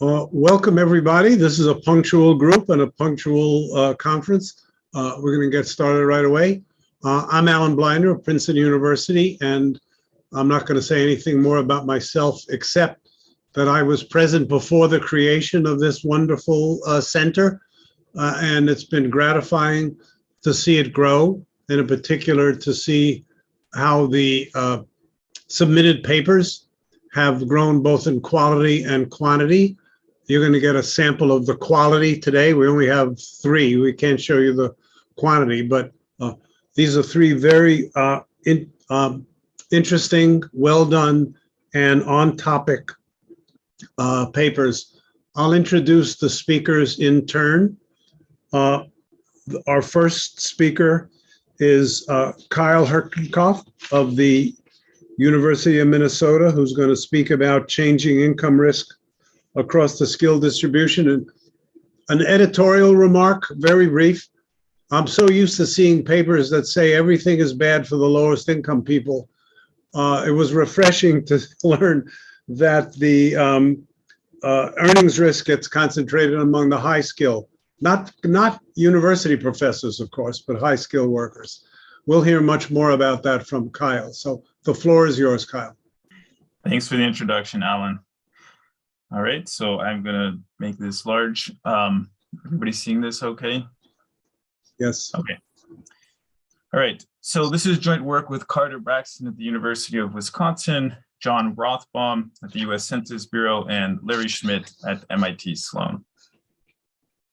Welcome, everybody. This is a punctual group and a punctual conference. We're going to get started right away. I'm Alan Blinder of Princeton University, and I'm not going to say anything more about myself except that I was present before the creation of this wonderful center, and it's been gratifying to see it grow, and in particular to see how the submitted papers have grown both in quality and quantity. You're going to get a sample of the quality today. We only have 3. We can't show you the quantity, but these are 3 very interesting, well done, and on topic papers. I'll introduce the speakers in turn. Our first speaker is Kyle Herkenhoff of the University of Minnesota, who's going to speak about changing income risk across the skill distribution. And an editorial remark, very brief. I'm so used to seeing papers that say everything is bad for the lowest income people. It was refreshing to learn that the earnings risk gets concentrated among the high skill, not university professors, of course, but high skill workers. We'll hear much more about that from Kyle. So the floor is yours, Kyle. Thanks for the introduction, Alan. All right, so I'm going to make this large. Everybody seeing this okay? Yes. Okay. All right, so this is joint work with Carter Braxton at the University of Wisconsin, John Rothbaum at the US Census Bureau, and Larry Schmidt at MIT Sloan.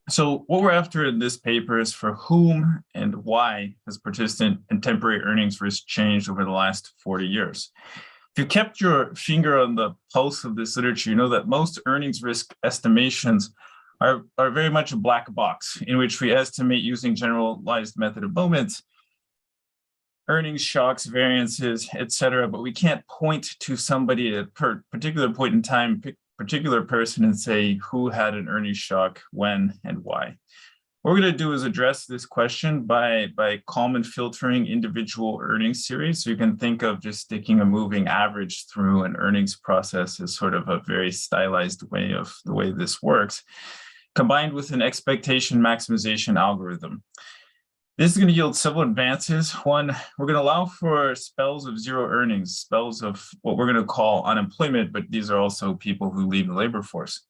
So what we're after in this paper is for whom and why has persistent and temporary earnings risk changed over the last 40 years? If you kept your finger on the pulse of this literature, you know that most earnings risk estimations are very much a black box in which we estimate using generalized method of moments, earnings shocks, variances, etc. But we can't point to somebody at a particular point in time, particular person, and say who had an earnings shock, when, and why. What we're going to do is address this question by Kalman filtering individual earnings series. So you can think of just sticking a moving average through an earnings process as sort of a very stylized way of the way this works, combined with an expectation maximization algorithm. This is going to yield several advances. One, we're going to allow for spells of zero earnings, spells of what we're going to call unemployment, but these are also people who leave the labor force.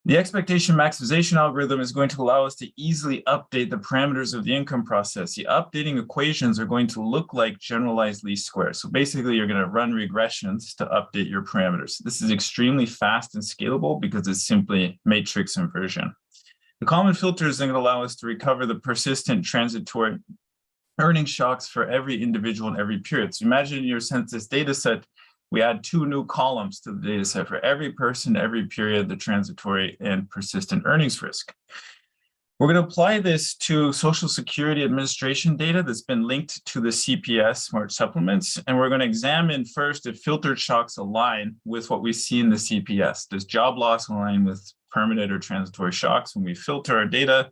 The expectation maximization algorithm is going to allow us to easily update the parameters of the income process. The updating equations are going to look like generalized least squares. So basically, you're going to run regressions to update your parameters. This is extremely fast and scalable because it's simply matrix inversion. The Kalman filter is going to allow us to recover the persistent transitory earning shocks for every individual in every period. So imagine in your census data set, we add 2 new columns to the data set for every person, every period, the transitory and persistent earnings risk. We're going to apply this to Social Security Administration data that's been linked to the CPS Smart Supplements. And we're going to examine first if filtered shocks align with what we see in the CPS. Does job loss align with permanent or transitory shocks when we filter our data?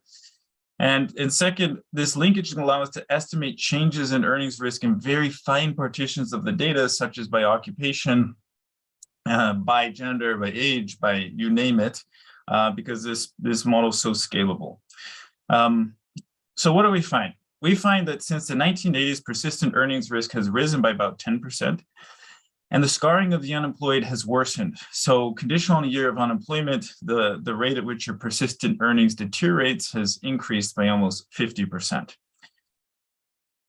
And second, this linkage can allow us to estimate changes in earnings risk in very fine partitions of the data, such as by occupation, by gender, by age, by you name it, because this model is so scalable. So what do we find? We find that since the 1980s, persistent earnings risk has risen by about 10%. And the scarring of the unemployed has worsened. So conditional on a year of unemployment, the rate at which your persistent earnings deteriorates has increased by almost 50%.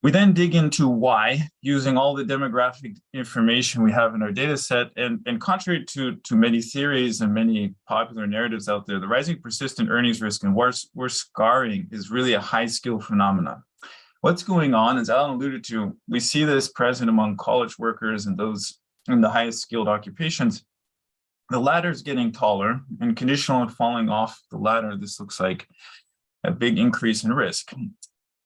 We then dig into why, using all the demographic information we have in our data set. And contrary to many theories and many popular narratives out there, the rising persistent earnings risk and worse scarring is really a high skill phenomenon. What's going on, as Alan alluded to, we see this present among college workers and those in the highest skilled occupations. The ladder is getting taller, and conditional on falling off the ladder, this looks like a big increase in risk.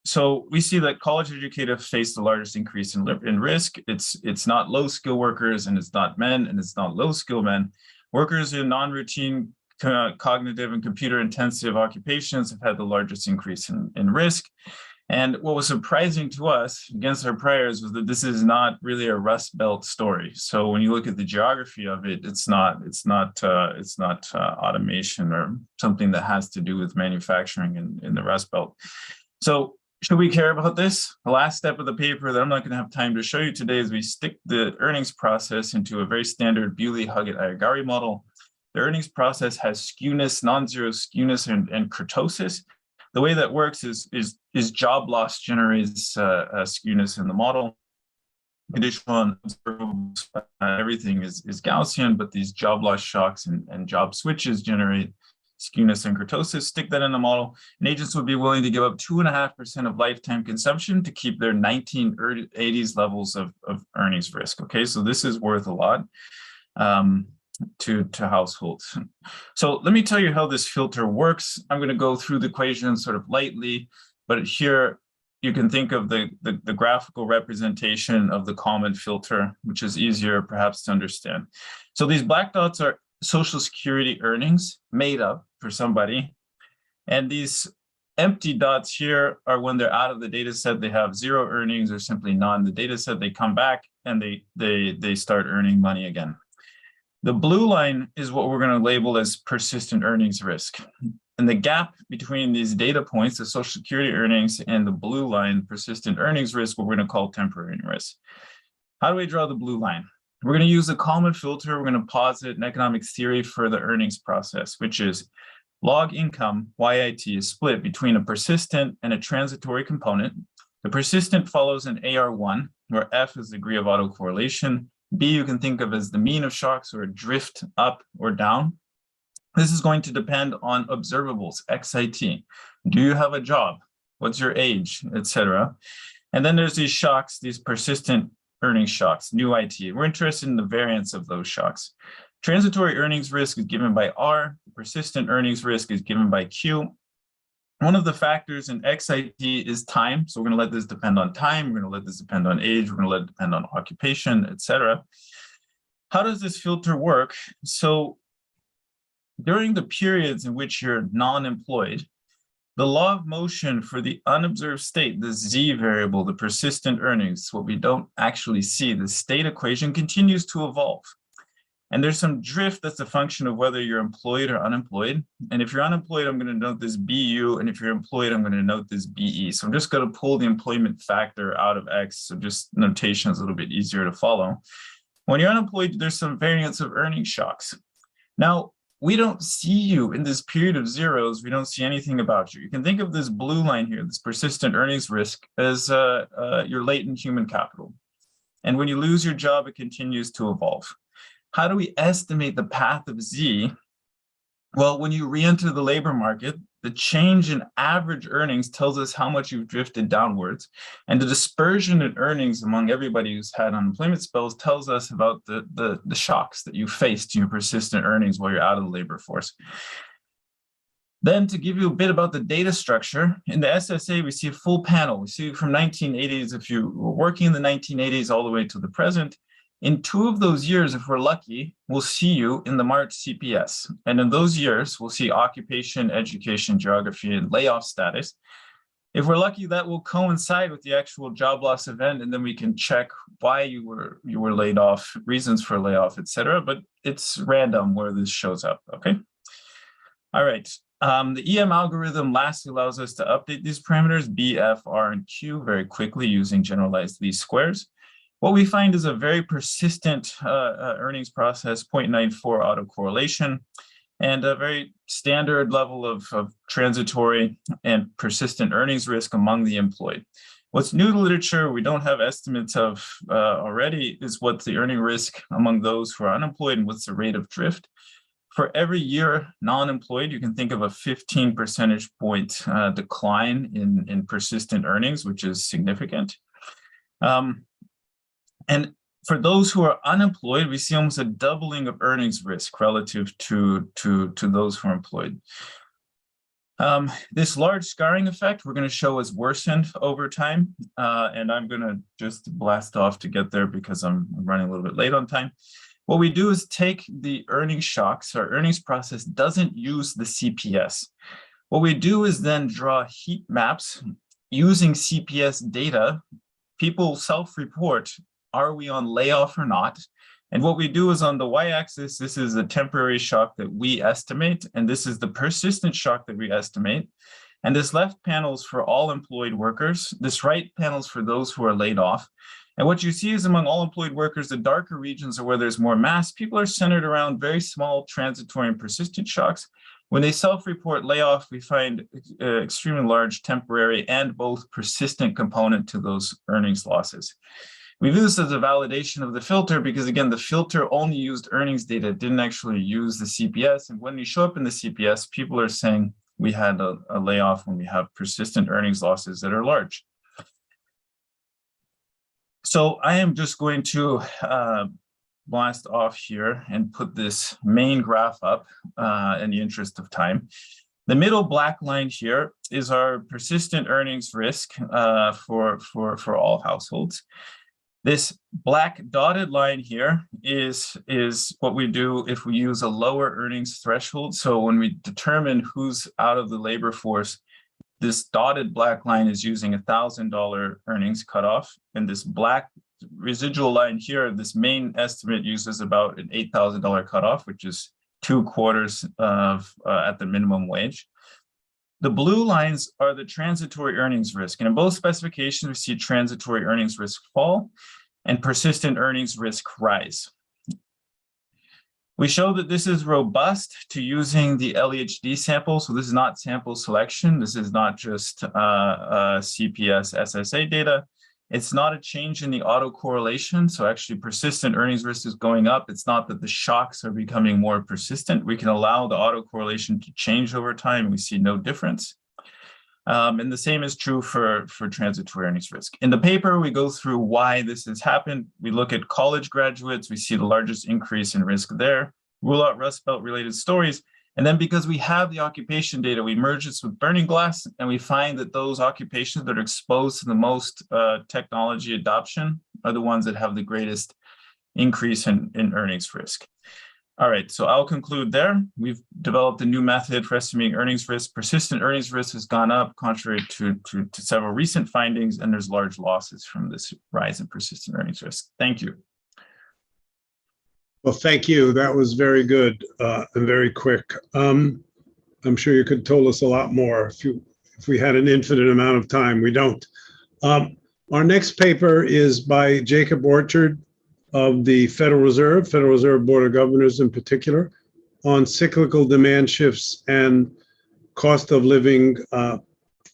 So we see that college educated face the largest increase in risk. It's not low skill workers, and it's not men, and it's not low skill men. Workers in non-routine cognitive and computer intensive occupations have had the largest increase in risk. And what was surprising to us against our priors was that this is not really a Rust Belt story. So when you look at the geography of it, it's not automation or something that has to do with manufacturing in the Rust Belt. So should we care about this? The last step of the paper that I'm not going to have time to show you today is we stick the earnings process into a very standard Bewley-Huggett-Iagari model. The earnings process has skewness, non-zero skewness, and kurtosis. The way that works is job loss generates skewness in the model. Conditional observables, everything is Gaussian, but these job loss shocks and job switches generate skewness and kurtosis. Stick that in the model, and agents would be willing to give up 2.5% of lifetime consumption to keep their 1980s levels of earnings risk. Okay, so this is worth a lot to households. So let me tell you how this filter works. I'm going to go through the equation sort of lightly, but here you can think of the graphical representation of the common filter, which is easier perhaps to understand. So these black dots are Social Security earnings made up for somebody. And these empty dots here are when they're out of the data set, they have zero earnings or simply none. The data set, they come back and they start earning money again. The blue line is what we're going to label as persistent earnings risk. And the gap between these data points, the Social Security earnings, and the blue line, persistent earnings risk, what we're going to call temporary risk. How do we draw the blue line? We're going to use the common filter. We're going to posit an economic theory for the earnings process, which is log income, YIT, is split between a persistent and a transitory component. The persistent follows an AR1, where F is the degree of autocorrelation. B you can think of as the mean of shocks or a drift up or down. This is going to depend on observables, XIT. Do you have a job? What's your age, etc. And then there's these shocks, these persistent earnings shocks, new IT. We're interested in the variance of those shocks. Transitory earnings risk is given by R. Persistent earnings risk is given by Q. One of the factors in XIT is time. So we're going to let this depend on time. We're going to let this depend on age. We're going to let it depend on occupation, etc. How does this filter work? So during the periods in which you're non-employed, the law of motion for the unobserved state, the Z variable, the persistent earnings, what we don't actually see, the state equation continues to evolve. And there's some drift that's a function of whether you're employed or unemployed. And if you're unemployed, I'm going to note this BU. And if you're employed, I'm going to note this BE. So I'm just going to pull the employment factor out of X. So just notation is a little bit easier to follow. When you're unemployed, there's some variance of earnings shocks. Now, we don't see you in this period of zeros. We don't see anything about you. You can think of this blue line here, this persistent earnings risk, as your latent human capital. And when you lose your job, it continues to evolve. How do we estimate the path of Z? Well, when you re-enter the labor market, the change in average earnings tells us how much you've drifted downwards. And the dispersion in earnings among everybody who's had unemployment spells tells us about the shocks that you faced in your persistent earnings while you're out of the labor force. Then to give you a bit about the data structure, in the SSA, we see a full panel. We see from 1980s, if you were working in the 1980s all the way to the present. In 2 of those years, if we're lucky, we'll see you in the March CPS. And in those years, we'll see occupation, education, geography, and layoff status. If we're lucky, that will coincide with the actual job loss event, and then we can check why you were laid off, reasons for layoff, etc. But it's random where this shows up, okay? All right. The EM algorithm lastly allows us to update these parameters, B, F, R, and Q very quickly using generalized least squares. What we find is a very persistent earnings process, 0.94 autocorrelation, and a very standard level of transitory and persistent earnings risk among the employed. What's new to literature, we don't have estimates of already, is what's the earning risk among those who are unemployed and what's the rate of drift. For every year non-employed, you can think of a 15 percentage point decline in persistent earnings, which is significant. And for those who are unemployed, we see almost a doubling of earnings risk relative to those who are employed. This large scarring effect we're going to show is worsened over time. And I'm going to just blast off to get there because I'm running a little bit late on time. What we do is take the earnings shocks. Our earnings process doesn't use the CPS. What we do is then draw heat maps using CPS data, people self-report, are we on layoff or not? And what we do is on the y-axis, this is a temporary shock that we estimate, and this is the persistent shock that we estimate. And this left panel is for all employed workers. This right panel is for those who are laid off. And what you see is among all employed workers, the darker regions are where there's more mass. People are centered around very small transitory and persistent shocks. When they self-report layoff, we find extremely large temporary and both persistent component to those earnings losses. We view this as a validation of the filter because, again, the filter only used earnings data, didn't actually use the CPS. And when you show up in the CPS, people are saying we had a layoff when we have persistent earnings losses that are large. So I am just going to blast off here and put this main graph up in the interest of time. The middle black line here is our persistent earnings risk for all households. This black dotted line here is what we do if we use a lower earnings threshold. So when we determine who's out of the labor force, this dotted black line is using $1,000 earnings cutoff, and this black residual line here, this main estimate uses about an $8,000 cutoff, which is 2/4 of at the minimum wage. The blue lines are the transitory earnings risk, and in both specifications, we see transitory earnings risk fall and persistent earnings risk rise. We show that this is robust to using the LEHD sample. So this is not sample selection. This is not just CPS SSA data. It's not a change in the autocorrelation. So actually persistent earnings risk is going up. It's not that the shocks are becoming more persistent. We can allow the autocorrelation to change over time. We see no difference. And the same is true for transitory earnings risk. In the paper, we go through why this has happened. We look at college graduates. We see the largest increase in risk there. Rule out Rust Belt related stories. And then because we have the occupation data, we merge this with burning glass, and we find that those occupations that are exposed to the most technology adoption are the ones that have the greatest increase in earnings risk. All right, so I'll conclude there. We've developed a new method for estimating earnings risk. Persistent earnings risk has gone up contrary to several recent findings, and there's large losses from this rise in persistent earnings risk. Thank you. Well, thank you. That was very good and very quick. I'm sure you could have told us a lot more if we had an infinite amount of time. We don't. Our next paper is by Jacob Orchard of the Federal Reserve Board of Governors in particular, on cyclical demand shifts and cost of living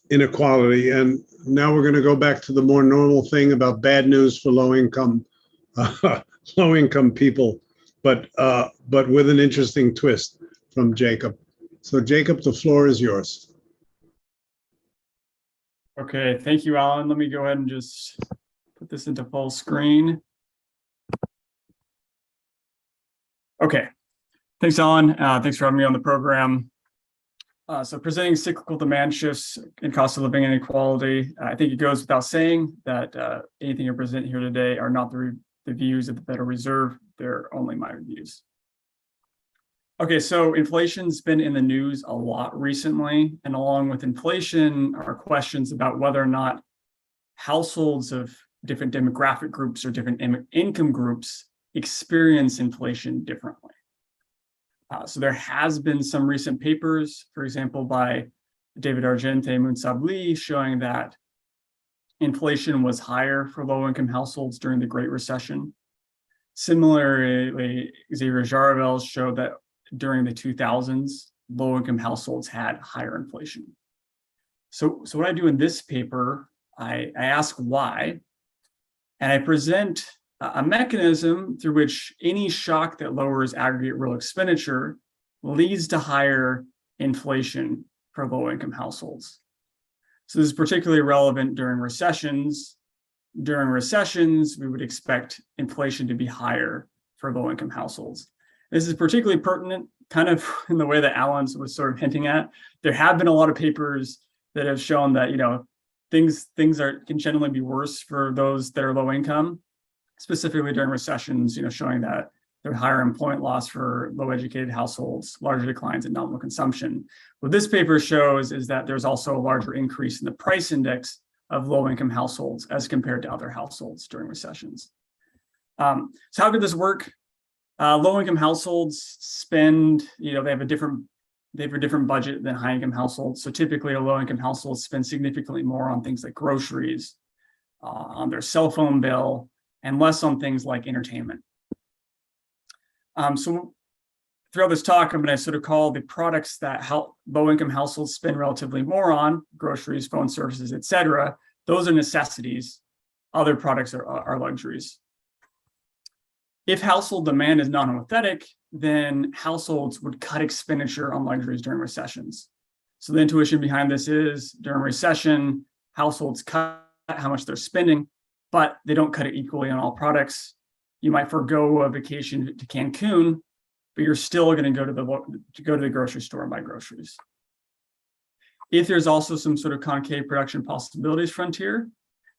inequality. And now we're going to go back to the more normal thing about bad news for low-income people, but with an interesting twist from Jacob. So Jacob, the floor is yours. Okay, thank you, Alan. Let me go ahead and just put this into full screen. Okay, thanks, Alan. Thanks for having me on the program. So presenting cyclical demand shifts and cost of living inequality, I think it goes without saying that anything I present here today are not the views of the Federal Reserve. They're only my views. Okay, so inflation's been in the news a lot recently, and along with inflation are questions about whether or not households of different demographic groups or different income groups experience inflation differently. So there has been some recent papers, for example, by David Argente and Munsab Lee, showing that inflation was higher for low-income households during the Great Recession. Similarly, Xavier Jarvel showed that during the 2000s, low-income households had higher inflation. So what I do in this paper, I ask why, and I present a mechanism through which any shock that lowers aggregate real expenditure leads to higher inflation for low-income households. So this is particularly relevant during recessions. During recessions, we would expect inflation to be higher for low-income households. This is particularly pertinent kind of in the way that Alan was sort of hinting at. There have been a lot of papers that have shown that, things can generally be worse for those that are low income, specifically during recessions, showing that there's higher employment loss for low-educated households, larger declines in nominal consumption. What this paper shows is that there's also a larger increase in the price index of low-income households as compared to other households during recessions. So how did this work? Low-income households spend, they have a different budget than high-income households. So typically, a low-income household spends significantly more on things like groceries, on their cell phone bill, and less on things like entertainment. So throughout this talk, I'm going to sort of call the products that low-income households spend relatively more on, groceries, phone services, et cetera. Those are necessities. Other products are luxuries. If household demand is non-homothetic, then households would cut expenditure on luxuries during recessions. So the intuition behind this is during recession, households cut how much they're spending, but they don't cut it equally on all products. You might forego a vacation to Cancun, but you're still going to go to the grocery store and buy groceries. If there's also some sort of concave production possibilities frontier,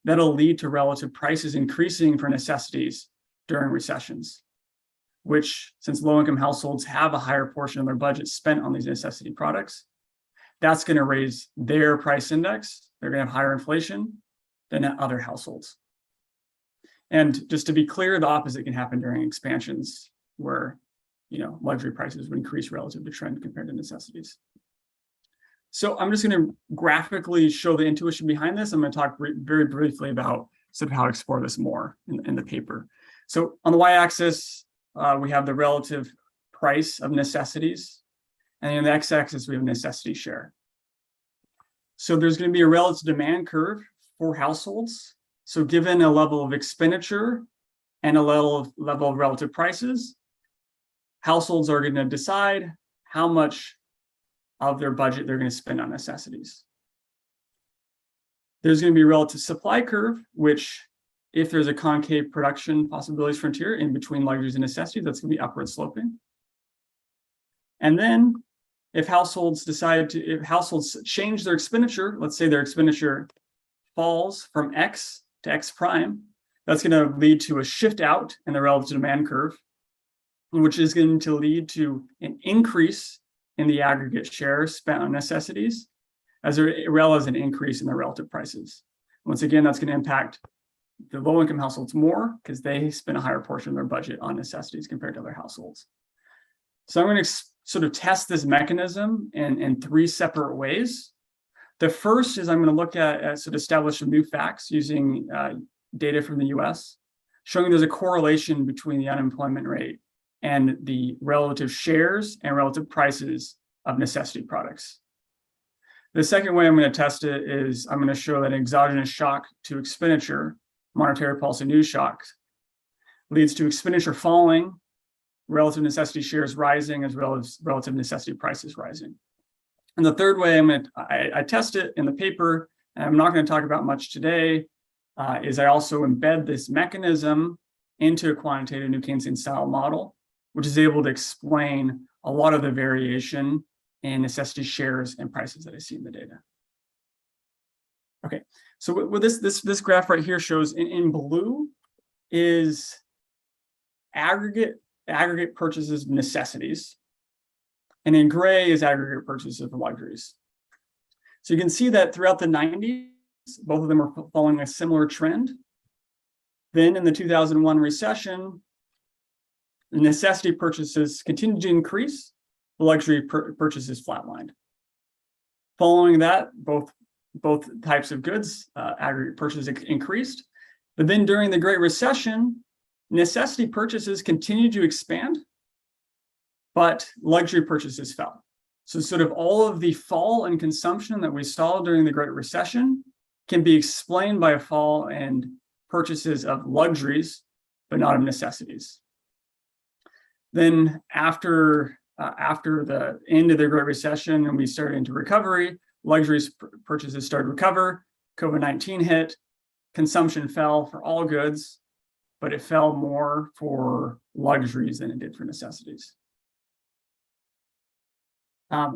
that'll lead to relative prices increasing for necessities during recessions, which, since low-income households have a higher portion of their budget spent on these necessity products, that's going to raise their price index. They're going to have higher inflation than other households. And just to be clear, the opposite can happen during expansions where, luxury prices would increase relative to trend compared to necessities. So I'm just going to graphically show the intuition behind this. I'm going to talk very briefly about sort of how to explore this more in the paper. So on the y-axis, we have the relative price of necessities. And on the x-axis, we have necessity share. So there's going to be a relative demand curve for households. So given a level of expenditure and a level of relative prices, households are going to decide how much of their budget they're going to spend on necessities. There's going to be a relative supply curve, which, if there's a concave production possibilities frontier in between luxuries and necessities, that's going to be upward sloping. And then if households change their expenditure, let's say their expenditure falls from X to X prime, that's going to lead to a shift out in the relative demand curve, which is going to lead to an increase in the aggregate share spent on necessities, as well as an increase in the relative prices. Once again, that's going to impact the low-income households more because they spend a higher portion of their budget on necessities compared to other households. So I'm going to sort of test this mechanism in three separate ways. The first is I'm going to look at sort of establish some new facts using data from the US, showing there's a correlation between the unemployment rate and the relative shares and relative prices of necessity products. The second way I'm going to test it is I'm going to show that exogenous shock to expenditure, monetary policy news shocks, leads to expenditure falling, relative necessity shares rising, as well as relative necessity prices rising. And the third way I test it in the paper, and I'm not going to talk about much today, is I also embed this mechanism into a quantitative New Keynesian style model, which is able to explain a lot of the variation in necessity shares and prices that I see in the data. Okay, so what this graph right here shows in blue is aggregate purchases of necessities, and in gray is aggregate purchases of luxuries. So you can see that throughout the 90s, both of them are following a similar trend. Then in the 2001 recession, the necessity purchases continued to increase, the luxury purchases flatlined. Following that, both types of goods, aggregate purchases increased. But then during the Great Recession, necessity purchases continued to expand, but luxury purchases fell. So sort of all of the fall in consumption that we saw during the Great Recession can be explained by a fall in purchases of luxuries, but not of necessities. Then after the end of the Great Recession and we started into recovery, luxuries purchases started to recover, COVID-19 hit, consumption fell for all goods, but it fell more for luxuries than it did for necessities.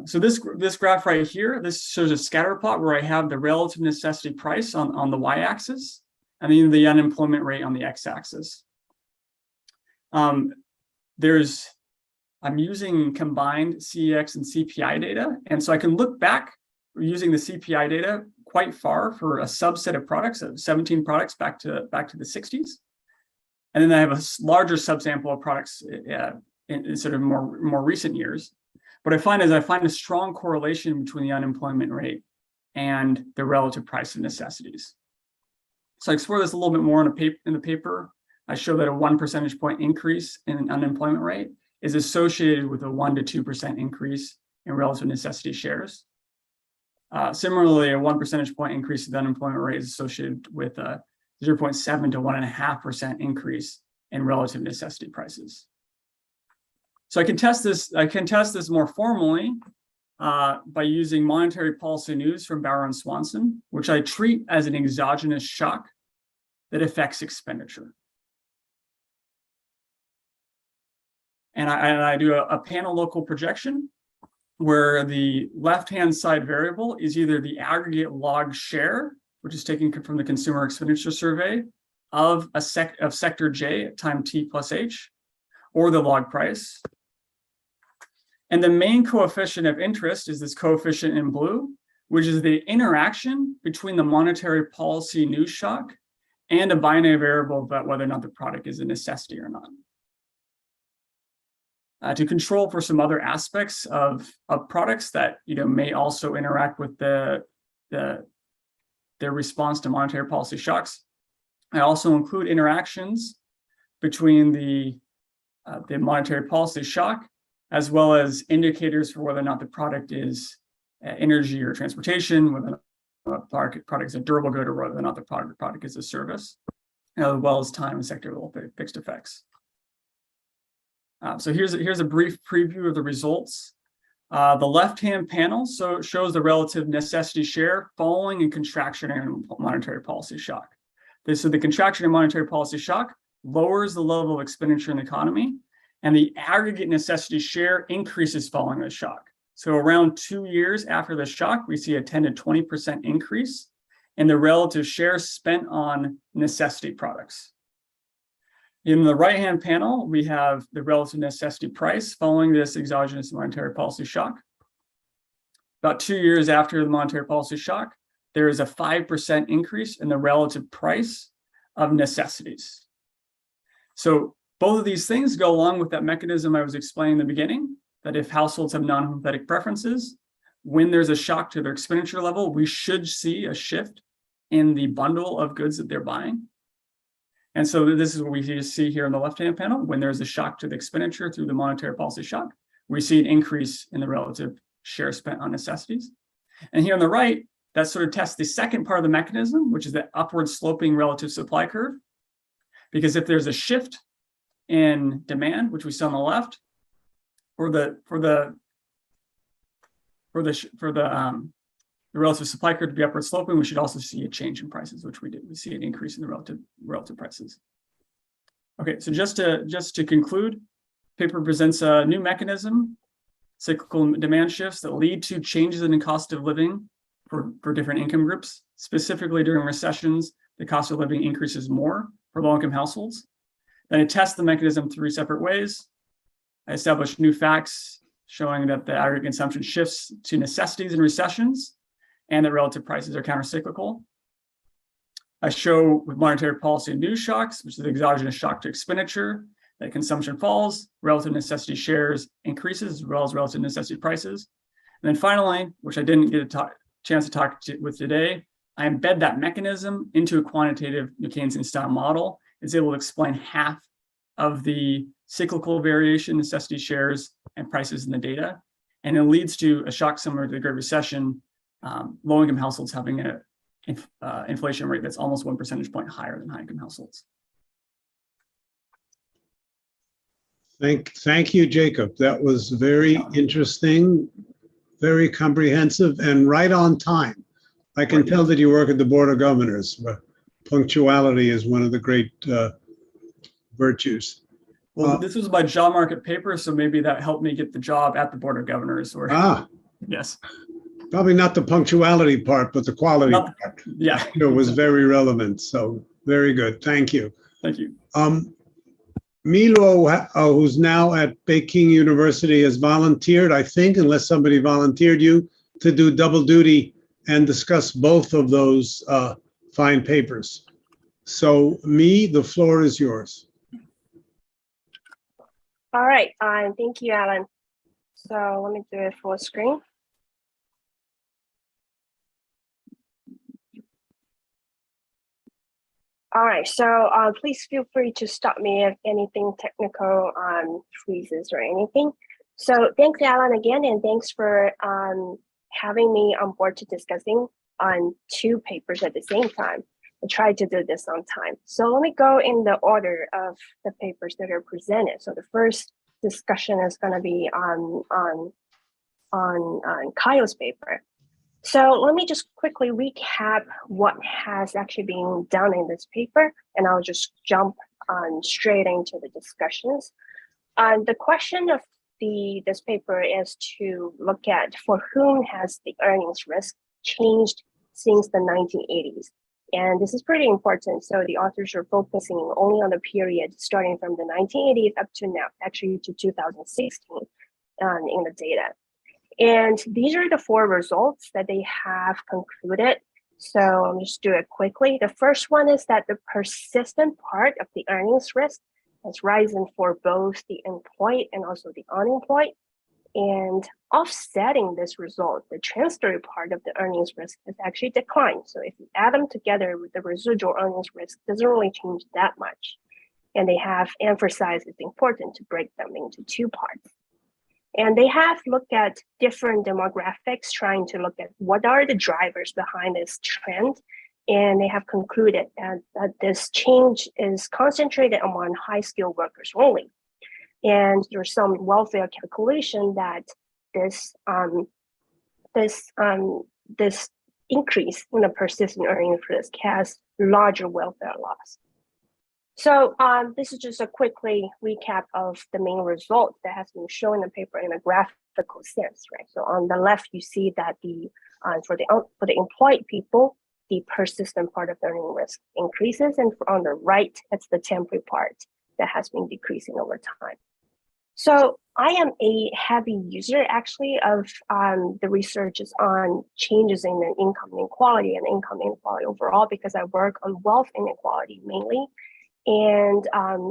So this graph right here, this shows a scatter plot where I have the relative necessity price on the y-axis and then the unemployment rate on the x-axis. I'm using combined CEX and CPI data, and so I can look back using the CPI data quite far for a subset of products, of 17 products back to the 60s. And then I have a larger subsample of products in sort of more recent years. What I find is a strong correlation between the unemployment rate and the relative price of necessities. So I explore this a little bit more in the paper. I show that a 1 percentage point increase in unemployment rate is associated with a 1 to 2% increase in relative necessity shares. Similarly, a 1 percentage point increase in the unemployment rate is associated with a 0.7 to 1.5% increase in relative necessity prices. So I can test this more formally by using monetary policy news from Bauer and Swanson, which I treat as an exogenous shock that affects expenditure. And I do a panel local projection where the left-hand side variable is either the aggregate log share, which is taken from the Consumer Expenditure Survey of sector J at time t plus h, or the log price. And the main coefficient of interest is this coefficient in blue, which is the interaction between the monetary policy news shock and a binary variable about whether or not the product is a necessity or not. To control for some other aspects of products that may also interact with their response to monetary policy shocks, I also include interactions between the monetary policy shock as well as indicators for whether or not the product is energy or transportation, whether or not the product is a durable good, or whether or not the product is a service, as well as time and sector level fixed effects. So here's a brief preview of the results. The left-hand panel shows the relative necessity share following a contractionary monetary policy shock. So the contractionary monetary policy shock lowers the level of expenditure in the economy, and the aggregate necessity share increases following the shock. So around 2 years after the shock, we see a 10 to 20% increase in the relative share spent on necessity products. In the right-hand panel, we have the relative necessity price following this exogenous monetary policy shock. About 2 years after the monetary policy shock, there is a 5% increase in the relative price of necessities. So both of these things go along with that mechanism I was explaining in the beginning, that if households have non-hypothetic preferences, when there's a shock to their expenditure level, we should see a shift in the bundle of goods that they're buying. And so this is what we see here on the left-hand panel. When there's a shock to the expenditure through the monetary policy shock, we see an increase in the relative share spent on necessities. And here on the right, that sort of tests the second part of the mechanism, which is the upward sloping relative supply curve. Because if there's a shift in demand, which we see on the left, for the relative supply curve to be upward sloping, we should also see a change in prices, which we did. We see an increase in the relative prices. Okay, so just to conclude, paper presents a new mechanism, cyclical demand shifts that lead to changes in the cost of living for different income groups. Specifically during recessions, the cost of living increases more for low-income households. Then I test the mechanism 3 separate ways. I establish new facts showing that the aggregate consumption shifts to necessities in recessions and that relative prices are countercyclical. I show with monetary policy news shocks, which is the exogenous shock to expenditure, that consumption falls, relative necessity shares increases, as well as relative necessity prices. And then finally, which I didn't get a chance to talk with today, I embed that mechanism into a quantitative Keynesian style model. It's able to explain half of the cyclical variation, necessity shares, and prices in the data. And it leads to a shock similar to the Great Recession, low-income households having an inflation rate that's almost 1 percentage point higher than high-income households. Thank you, Jacob. That was very interesting, very comprehensive, and right on time. I can tell that you work at the Board of Governors, but punctuality is one of the great virtues. Well, this was my job market paper, so maybe that helped me get the job at the Board of Governors. Yes. Probably not the punctuality part, but the quality part. Yeah. It was very relevant. So very good. Thank you. Thank you. Milo, who's now at Peking University, has volunteered, I think, unless somebody volunteered you, to do double duty and discuss both of those fine papers. So the floor is yours. All right, thank you, Alan. So let me do it full screen. All right, so please feel free to stop me if anything technical freezes or anything. So thanks, Alan, again, and thanks for having me on board to discussing on two papers at the same time. I tried to do this on time. So let me go in the order of the papers that are presented. So the first discussion is going to be on Kyle's paper. So let me just quickly recap what has actually been done in this paper, and I'll just jump straight into the discussions. The question of this paper is to look at for whom has the earnings risk changed since the 1980s. And this is pretty important. So the authors are focusing only on the period starting from the 1980s up to now, actually to 2016 in the data. And these are the four results that they have concluded. So I'll just do it quickly. The first one is that the persistent part of the earnings risk has risen for both the employed and also the unemployed. And offsetting this result, the transitory part of the earnings risk has actually declined. So if you add them together with the residual earnings risk, doesn't really change that much. And they have emphasized it's important to break them into two parts. And they have looked at different demographics, trying to look at what are the drivers behind this trend. And they have concluded that this change is concentrated among high-skilled workers only. And there's some welfare calculation that this increase in the persistent earnings risk has larger welfare loss. So this is just a quickly recap of the main result that has been shown in the paper in a graphical sense, right? So on the left, you see that for the employed people, the persistent part of the earning risk increases, and on the right, it's the temporary part that has been decreasing over time. So I am a heavy user actually of the researches on changes in the income inequality and income inequality overall, because I work on wealth inequality mainly. And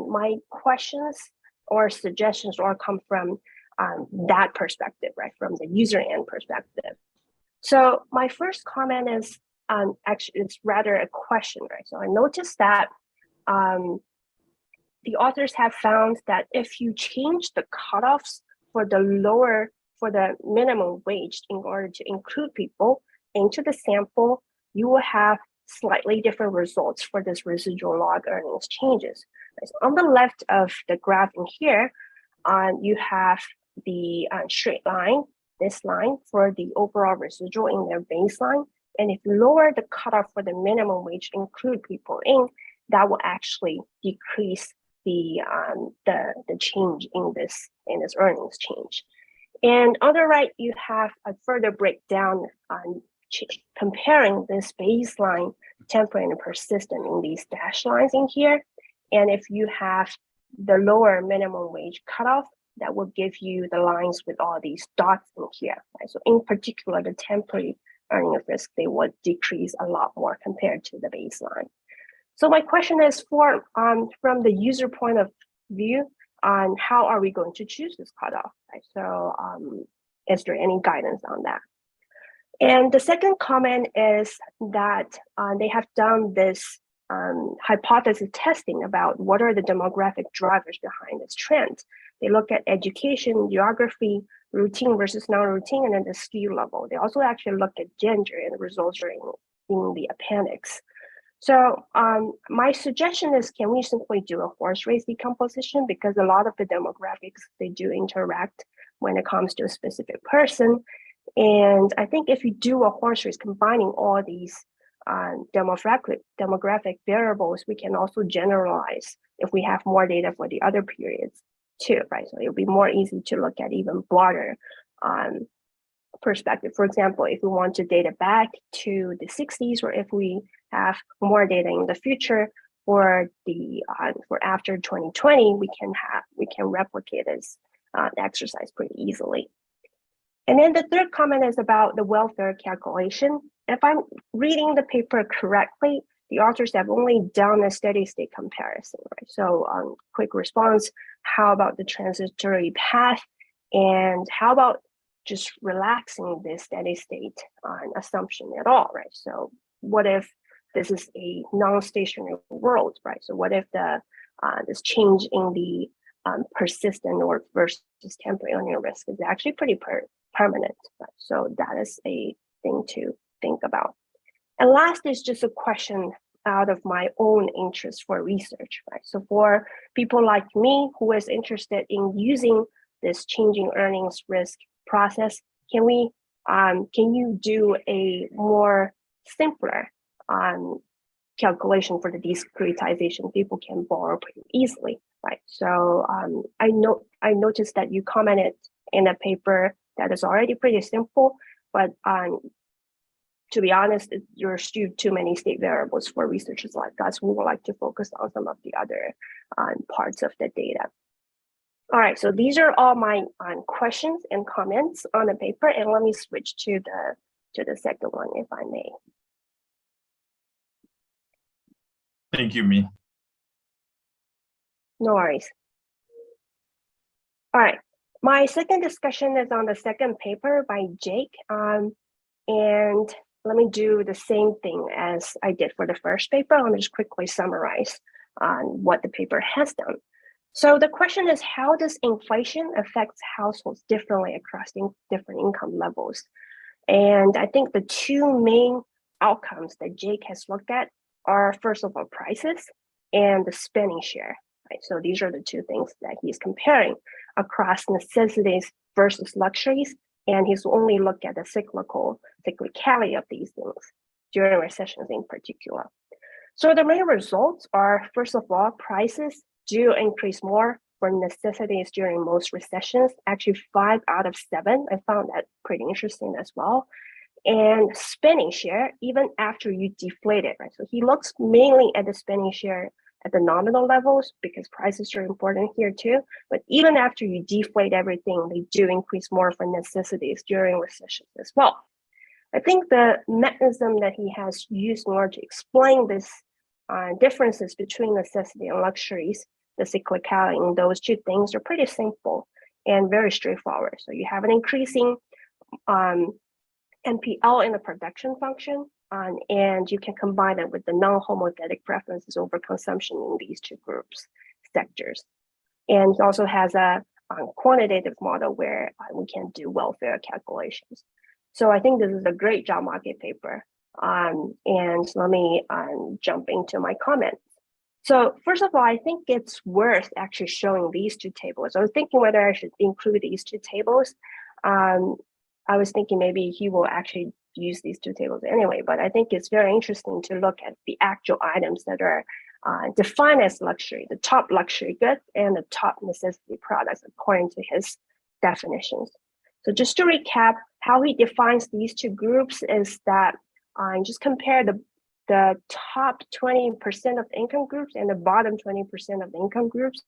my questions or suggestions all come from that perspective, right, from the user end perspective. So my first comment is actually it's rather a question, right? So I noticed that the authors have found that if you change the cutoffs for the minimum wage in order to include people into the sample, you will have slightly different results for this residual log earnings changes. So on the left of the graph in here, you have the straight line, this line for the overall residual in their baseline. And if you lower the cutoff for the minimum wage, include people in, that will actually decrease the change in this earnings change. And on the right, you have a further breakdown on comparing this baseline, temporary and persistent in these dashed lines in here. And if you have the lower minimum wage cutoff, that will give you the lines with all these dots in here. Right? So in particular, the temporary earning risk, they would decrease a lot more compared to the baseline. So my question is from the user point of view, on how are we going to choose this cutoff? Right? So is there any guidance on that? And the second comment is that they have done this hypothesis testing about what are the demographic drivers behind this trend. They look at education, geography, routine versus non-routine, and then the skill level. They also actually look at gender, and the results are in the appendix. So my suggestion is, can we simply do a horse race decomposition? Because a lot of the demographics, they do interact when it comes to a specific person. And I think if you do a horse race combining all these demographic variables, we can also generalize if we have more data for the other periods too, right? So it'll be more easy to look at even broader perspective. For example, if we want to data back to the 60s, or if we have more data in the future for after 2020, we can replicate this exercise pretty easily. And then the third comment is about the welfare calculation. If I'm reading the paper correctly, the authors have only done a steady state comparison, right? So quick response, how about the transitory path? And how about just relaxing this steady state assumption at all, right? So what if this is a non-stationary world, right? So what if this change in the persistent or versus temporary earning risk is actually pretty permanent, right? So that is a thing to think about. And last is just a question out of my own interest for research, right? So for people like me who is interested in using this changing earnings risk process, can you do a more simpler calculation for the discretization? People can borrow pretty easily, right? So I noticed that you commented in a paper that is already pretty simple, but to be honest, there's still too many state variables for researchers like us who would like to focus on some of the other parts of the data. All right, so these are all my questions and comments on the paper, and let me switch to the second one, if I may. Thank you, Mi. No worries. All right, my second discussion is on the second paper by Jake, and let me do the same thing as I did for the first paper. Let me just quickly summarize on what the paper has done. So the question is, how does inflation affect households differently across different income levels? And I think the two main outcomes that Jake has looked at are, first of all, prices and the spending share, right? So these are the two things that he's comparing across necessities versus luxuries. And he's only looked at the cyclicality of these things during recessions in particular. So the main results are, first of all, prices do increase more for necessities during most recessions. Actually, 5 out of 7. I found that pretty interesting as well. And spending share, even after you deflate it, right? So he looks mainly at the spending share at the nominal levels because prices are important here too. But even after you deflate everything, they do increase more for necessities during recessions as well. I think the mechanism that he has used in order to explain this differences between necessity and luxuries, the cyclicality in those two things are pretty simple and very straightforward. So you have an increasing NPL in the production function, and you can combine it with the non-homothetic preferences over consumption in these two sectors. And he also has a quantitative model where we can do welfare calculations. So I think this is a great job market paper. And let me jump into my comments. So first of all, I think it's worth actually showing these two tables. I was thinking whether I should include these two tables. I was thinking maybe he will actually use these two tables anyway, but I think it's very interesting to look at the actual items that are defined as luxury, the top luxury goods and the top necessity products according to his definitions. So just to recap, how he defines these two groups is that just compare the top 20% of the income groups and the bottom 20% of the income groups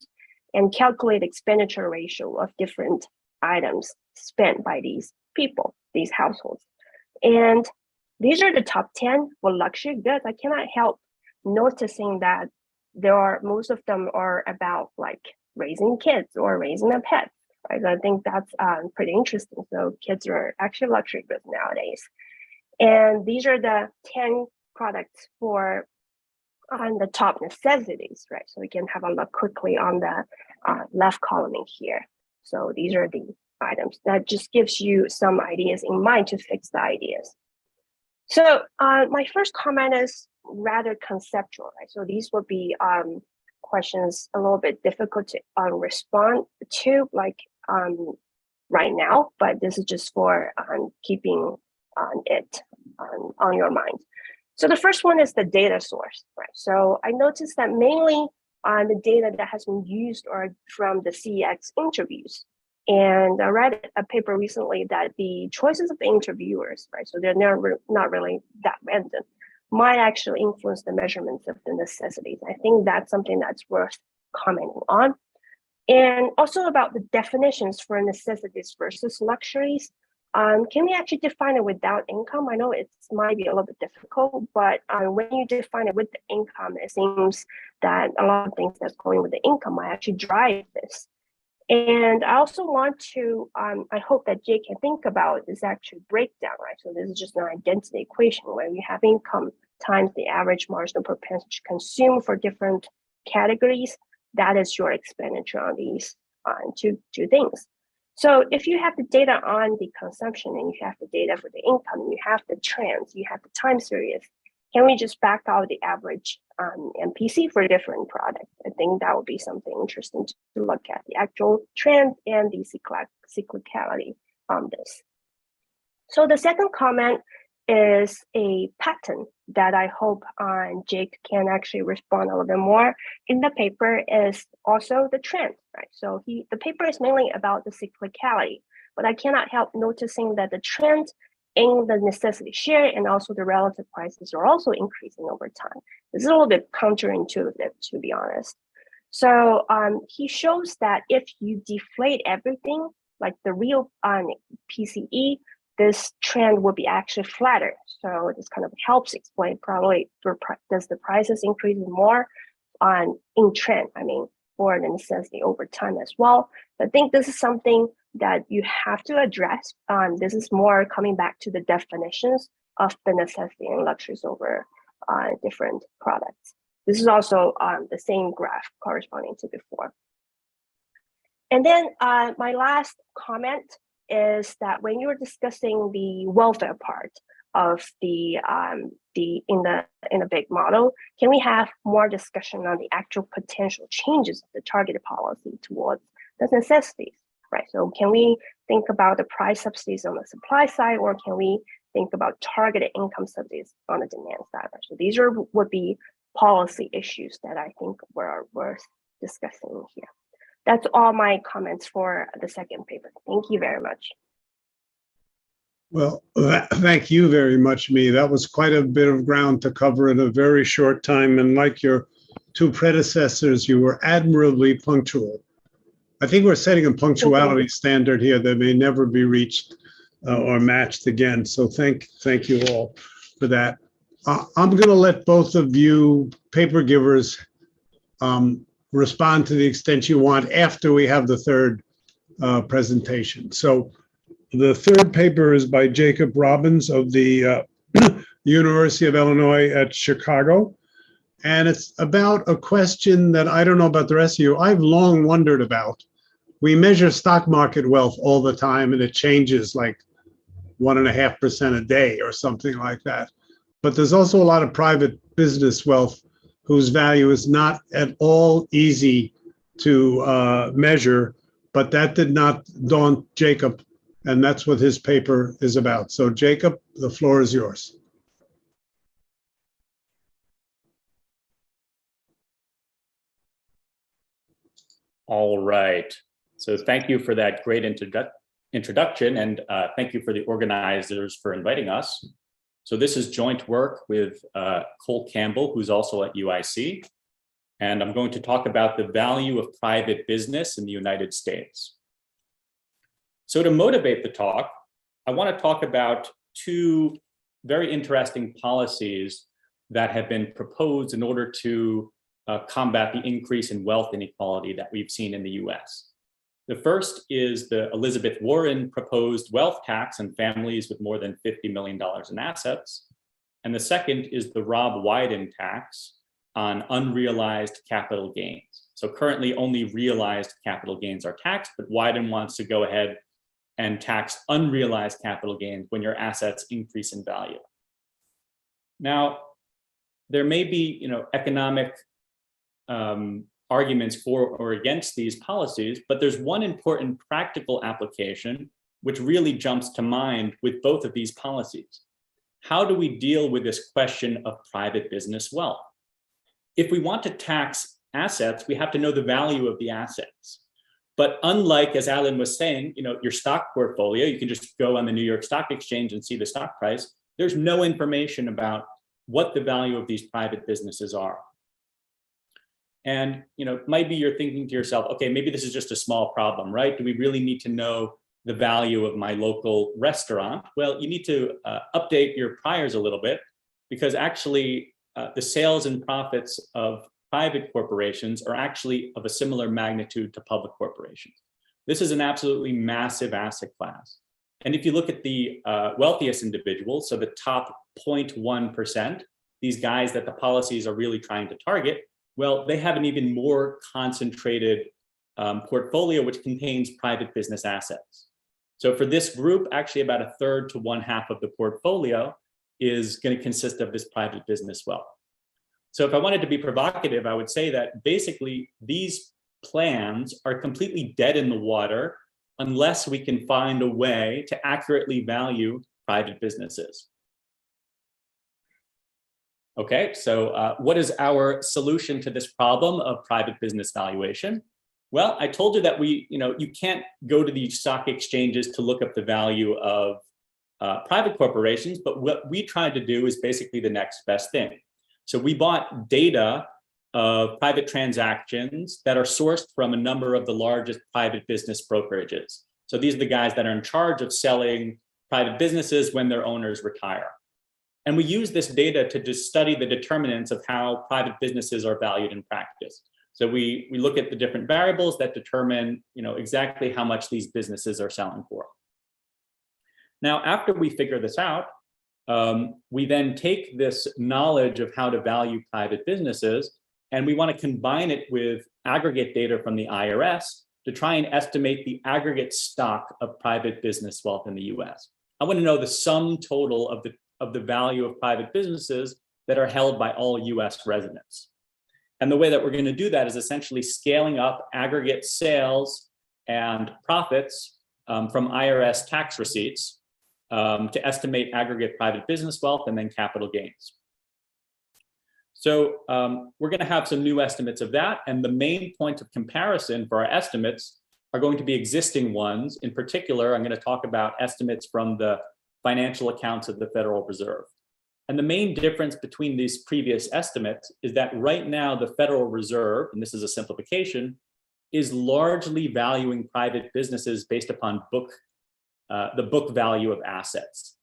and calculate expenditure ratio of different items spent by these people, these households. And these are the top 10 for luxury goods. I cannot help noticing that most of them are about like raising kids or raising a pet, right? I think that's pretty interesting. So kids are actually luxury goods nowadays. And these are the 10 products for the top necessities, right? So we can have a look quickly on the left column here. So these are the items that just gives you some ideas in mind to fix the ideas. So my first comment is rather conceptual, right? So these will be questions a little bit difficult to respond to like right now, but this is just for keeping it on your mind. So the first one is the data source, right? So I noticed that mainly the data that has been used are from the CX interviews. And I read a paper recently that the choices of the interviewers, right, so they're not really that random, might actually influence the measurements of the necessities. I think that's something that's worth commenting on. And also about the definitions for necessities versus luxuries. Can we actually define it without income? I know it might be a little bit difficult, but when you define it with the income, it seems that a lot of things that's going with the income might actually drive this. And I also want to, I hope that Jay can think about this actual breakdown, right? So this is just an identity equation where you have income times the average marginal propensity to consume for different categories. That is your expenditure on these two things. So if you have the data on the consumption and you have the data for the income, you have the trends, you have the time series, can we just back out the average MPC for different products? I think that would be something interesting to look at, the actual trend and the cyclicality on this. So the second comment is a pattern that I hope Jake can actually respond a little bit more. In the paper is also the trend, right? So the paper is mainly about the cyclicality, but I cannot help noticing that the trend in the necessity share and also the relative prices are also increasing over time. This is a little bit counterintuitive, to be honest. So he shows that if you deflate everything, like the real PCE, this trend would be actually flatter. So this kind of helps explain probably does the prices increase more in trend, I mean, for the necessity over time as well. I think this is something that you have to address. This is more coming back to the definitions of the necessity and luxuries over different products. This is also the same graph corresponding to before. And then my last comment is that when you're discussing the welfare part of the in a big model, can we have more discussion on the actual potential changes of the targeted policy towards the necessities, right? So can we think about the price subsidies on the supply side, or can we think about targeted income subsidies on the demand side? Right? So these would be policy issues that I think were worth discussing here. That's all my comments for the second paper. Thank you very much. Well, thank you very much, Mee. That was quite a bit of ground to cover in a very short time. And like your two predecessors, you were admirably punctual. I think we're setting a punctuality standard here that may never be reached or matched again. So thank you all for that. I'm going to let both of you paper givers respond to the extent you want after we have the third presentation. So the third paper is by Jacob Robbins of the University of Illinois at Chicago. And it's about a question that I don't know about the rest of you, I've long wondered about. We measure stock market wealth all the time and it changes like 1.5% a day or something like that. But there's also a lot of private business wealth whose value is not at all easy to measure, but that did not daunt Jacob. And that's what his paper is about. So Jacob, the floor is yours. All right. So thank you for that great introduction, and thank you for the organizers for inviting us. So this is joint work with Cole Campbell, who's also at UIC. And I'm going to talk about the value of private business in the United States. So to motivate the talk, I want to talk about two very interesting policies that have been proposed in order to combat the increase in wealth inequality that we've seen in the US. The first is the Elizabeth Warren proposed wealth tax on families with more than $50 million in assets. And the second is the Rob Wyden tax on unrealized capital gains. So currently only realized capital gains are taxed, but Wyden wants to go ahead and tax unrealized capital gains when your assets increase in value. Now, there may be, economic arguments for or against these policies, but there's one important practical application which really jumps to mind with both of these policies. How do we deal with this question of private business wealth? If we want to tax assets, we have to know the value of the assets. But unlike, as Alan was saying, your stock portfolio, you can just go on the New York Stock Exchange and see the stock price. There's no information about what the value of these private businesses are. And maybe you're thinking to yourself, okay, maybe this is just a small problem, right? Do we really need to know the value of my local restaurant? Well, you need to update your priors a little bit, because actually the sales and profits of private corporations are actually of a similar magnitude to public corporations. This is an absolutely massive asset class. And if you look at the wealthiest individuals, so the top 0.1%, these guys that the policies are really trying to target, well, they have an even more concentrated portfolio, which contains private business assets. So for this group, actually about 1/3 to 1/2 of the portfolio is going to consist of this private business wealth. So if I wanted to be provocative, I would say that basically these plans are completely dead in the water unless we can find a way to accurately value private businesses. Okay, so what is our solution to this problem of private business valuation? Well, I told you that you can't go to these stock exchanges to look up the value of private corporations, but what we tried to do is basically the next best thing. So we bought data of private transactions that are sourced from a number of the largest private business brokerages. So these are the guys that are in charge of selling private businesses when their owners retire. And we use this data to just study the determinants of how private businesses are valued in practice. So we look at the different variables that determine, exactly how much these businesses are selling for. Now, after we figure this out, we then take this knowledge of how to value private businesses, and we want to combine it with aggregate data from the IRS to try and estimate the aggregate stock of private business wealth in the US. I want to know the sum total of the value of private businesses that are held by all US residents. And the way that we're going to do that is essentially scaling up aggregate sales and profits from IRS tax receipts to estimate aggregate private business wealth and then capital gains. So we're going to have some new estimates of that. And the main point of comparison for our estimates are going to be existing ones. In particular, I'm going to talk about estimates from the financial accounts of the Federal Reserve. And the main difference between these previous estimates is that right now the Federal Reserve, and this is a simplification, is largely valuing private businesses based upon the book value of assets.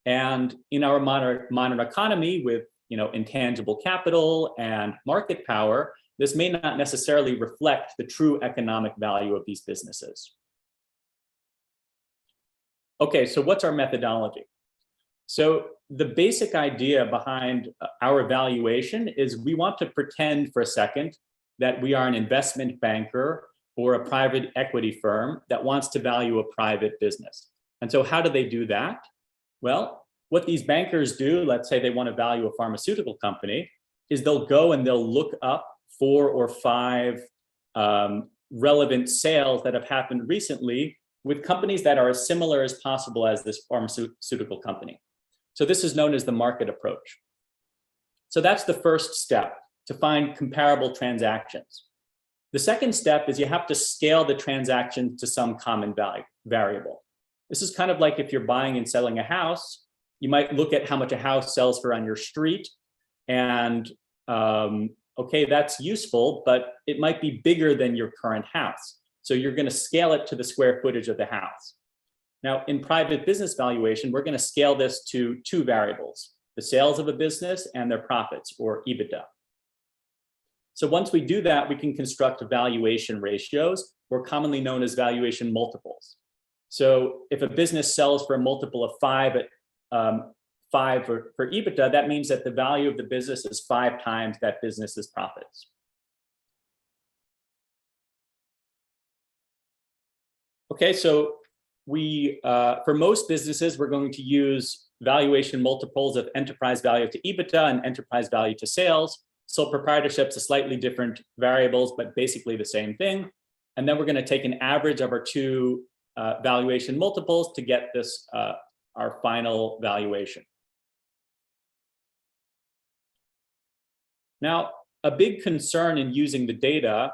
And in our modern economy with intangible capital and market power, this may not necessarily reflect the true economic value of these businesses. Okay, so what's our methodology? So the basic idea behind our evaluation is we want to pretend for a second that we are an investment banker or a private equity firm that wants to value a private business. And so how do they do that? Well, what these bankers do, let's say they want to value a pharmaceutical company, is they'll go and they'll look up 4 or 5 relevant sales that have happened recently with companies that are as similar as possible as this pharmaceutical company. So this is known as the market approach. So that's the first step, to find comparable transactions. The second step is you have to scale the transaction to some common variable. This is kind of like if you're buying and selling a house, you might look at how much a house sells for on your street, and okay, that's useful, but it might be bigger than your current house. So you're going to scale it to the square footage of the house. Now, in private business valuation, we're going to scale this to 2 variables, the sales of a business and their profits, or EBITDA. So once we do that, we can construct valuation ratios, or commonly known as valuation multiples. So if a business sells for a multiple of 5 for EBITDA, that means that the value of the business is 5 times that business's profits. Okay, so we, for most businesses, we're going to use valuation multiples of enterprise value to EBITDA and enterprise value to sales. Sole proprietorships are slightly different variables, but basically the same thing. And then we're going to take an average of our 2 valuation multiples to get this, our final valuation. Now, a big concern in using the data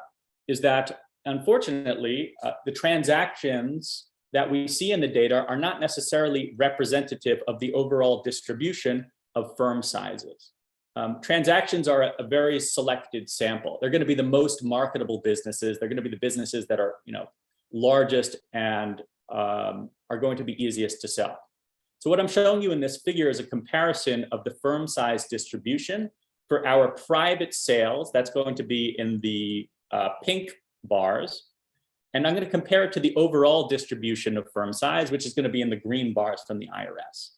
is that, unfortunately, the transactions that we see in the data are not necessarily representative of the overall distribution of firm sizes. Transactions are a very selected sample. They're going to be the most marketable businesses. They're going to be the businesses that are, largest and are going to be easiest to sell. So what I'm showing you in this figure is a comparison of the firm size distribution for our private sales. That's going to be in the pink bars. And I'm going to compare it to the overall distribution of firm size, which is going to be in the green bars from the IRS.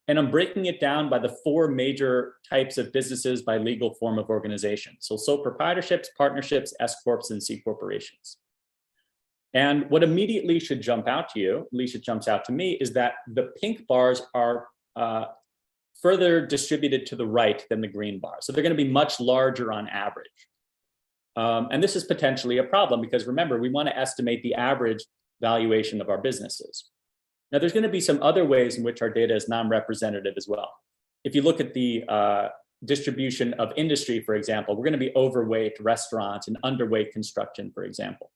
And I'm breaking it down by the 4 major types of businesses by legal form of organization. So sole proprietorships, partnerships, S corps, and C corporations. And what immediately should jump out to you, at least it jumps out to me, is that the pink bars are further distributed to the right than the green bars. So they're going to be much larger on average. And this is potentially a problem because remember, we want to estimate the average valuation of our businesses. Now, there's going to be some other ways in which our data is non-representative as well. If you look at the distribution of industry, for example, we're going to be overweight restaurants and underweight construction, for example.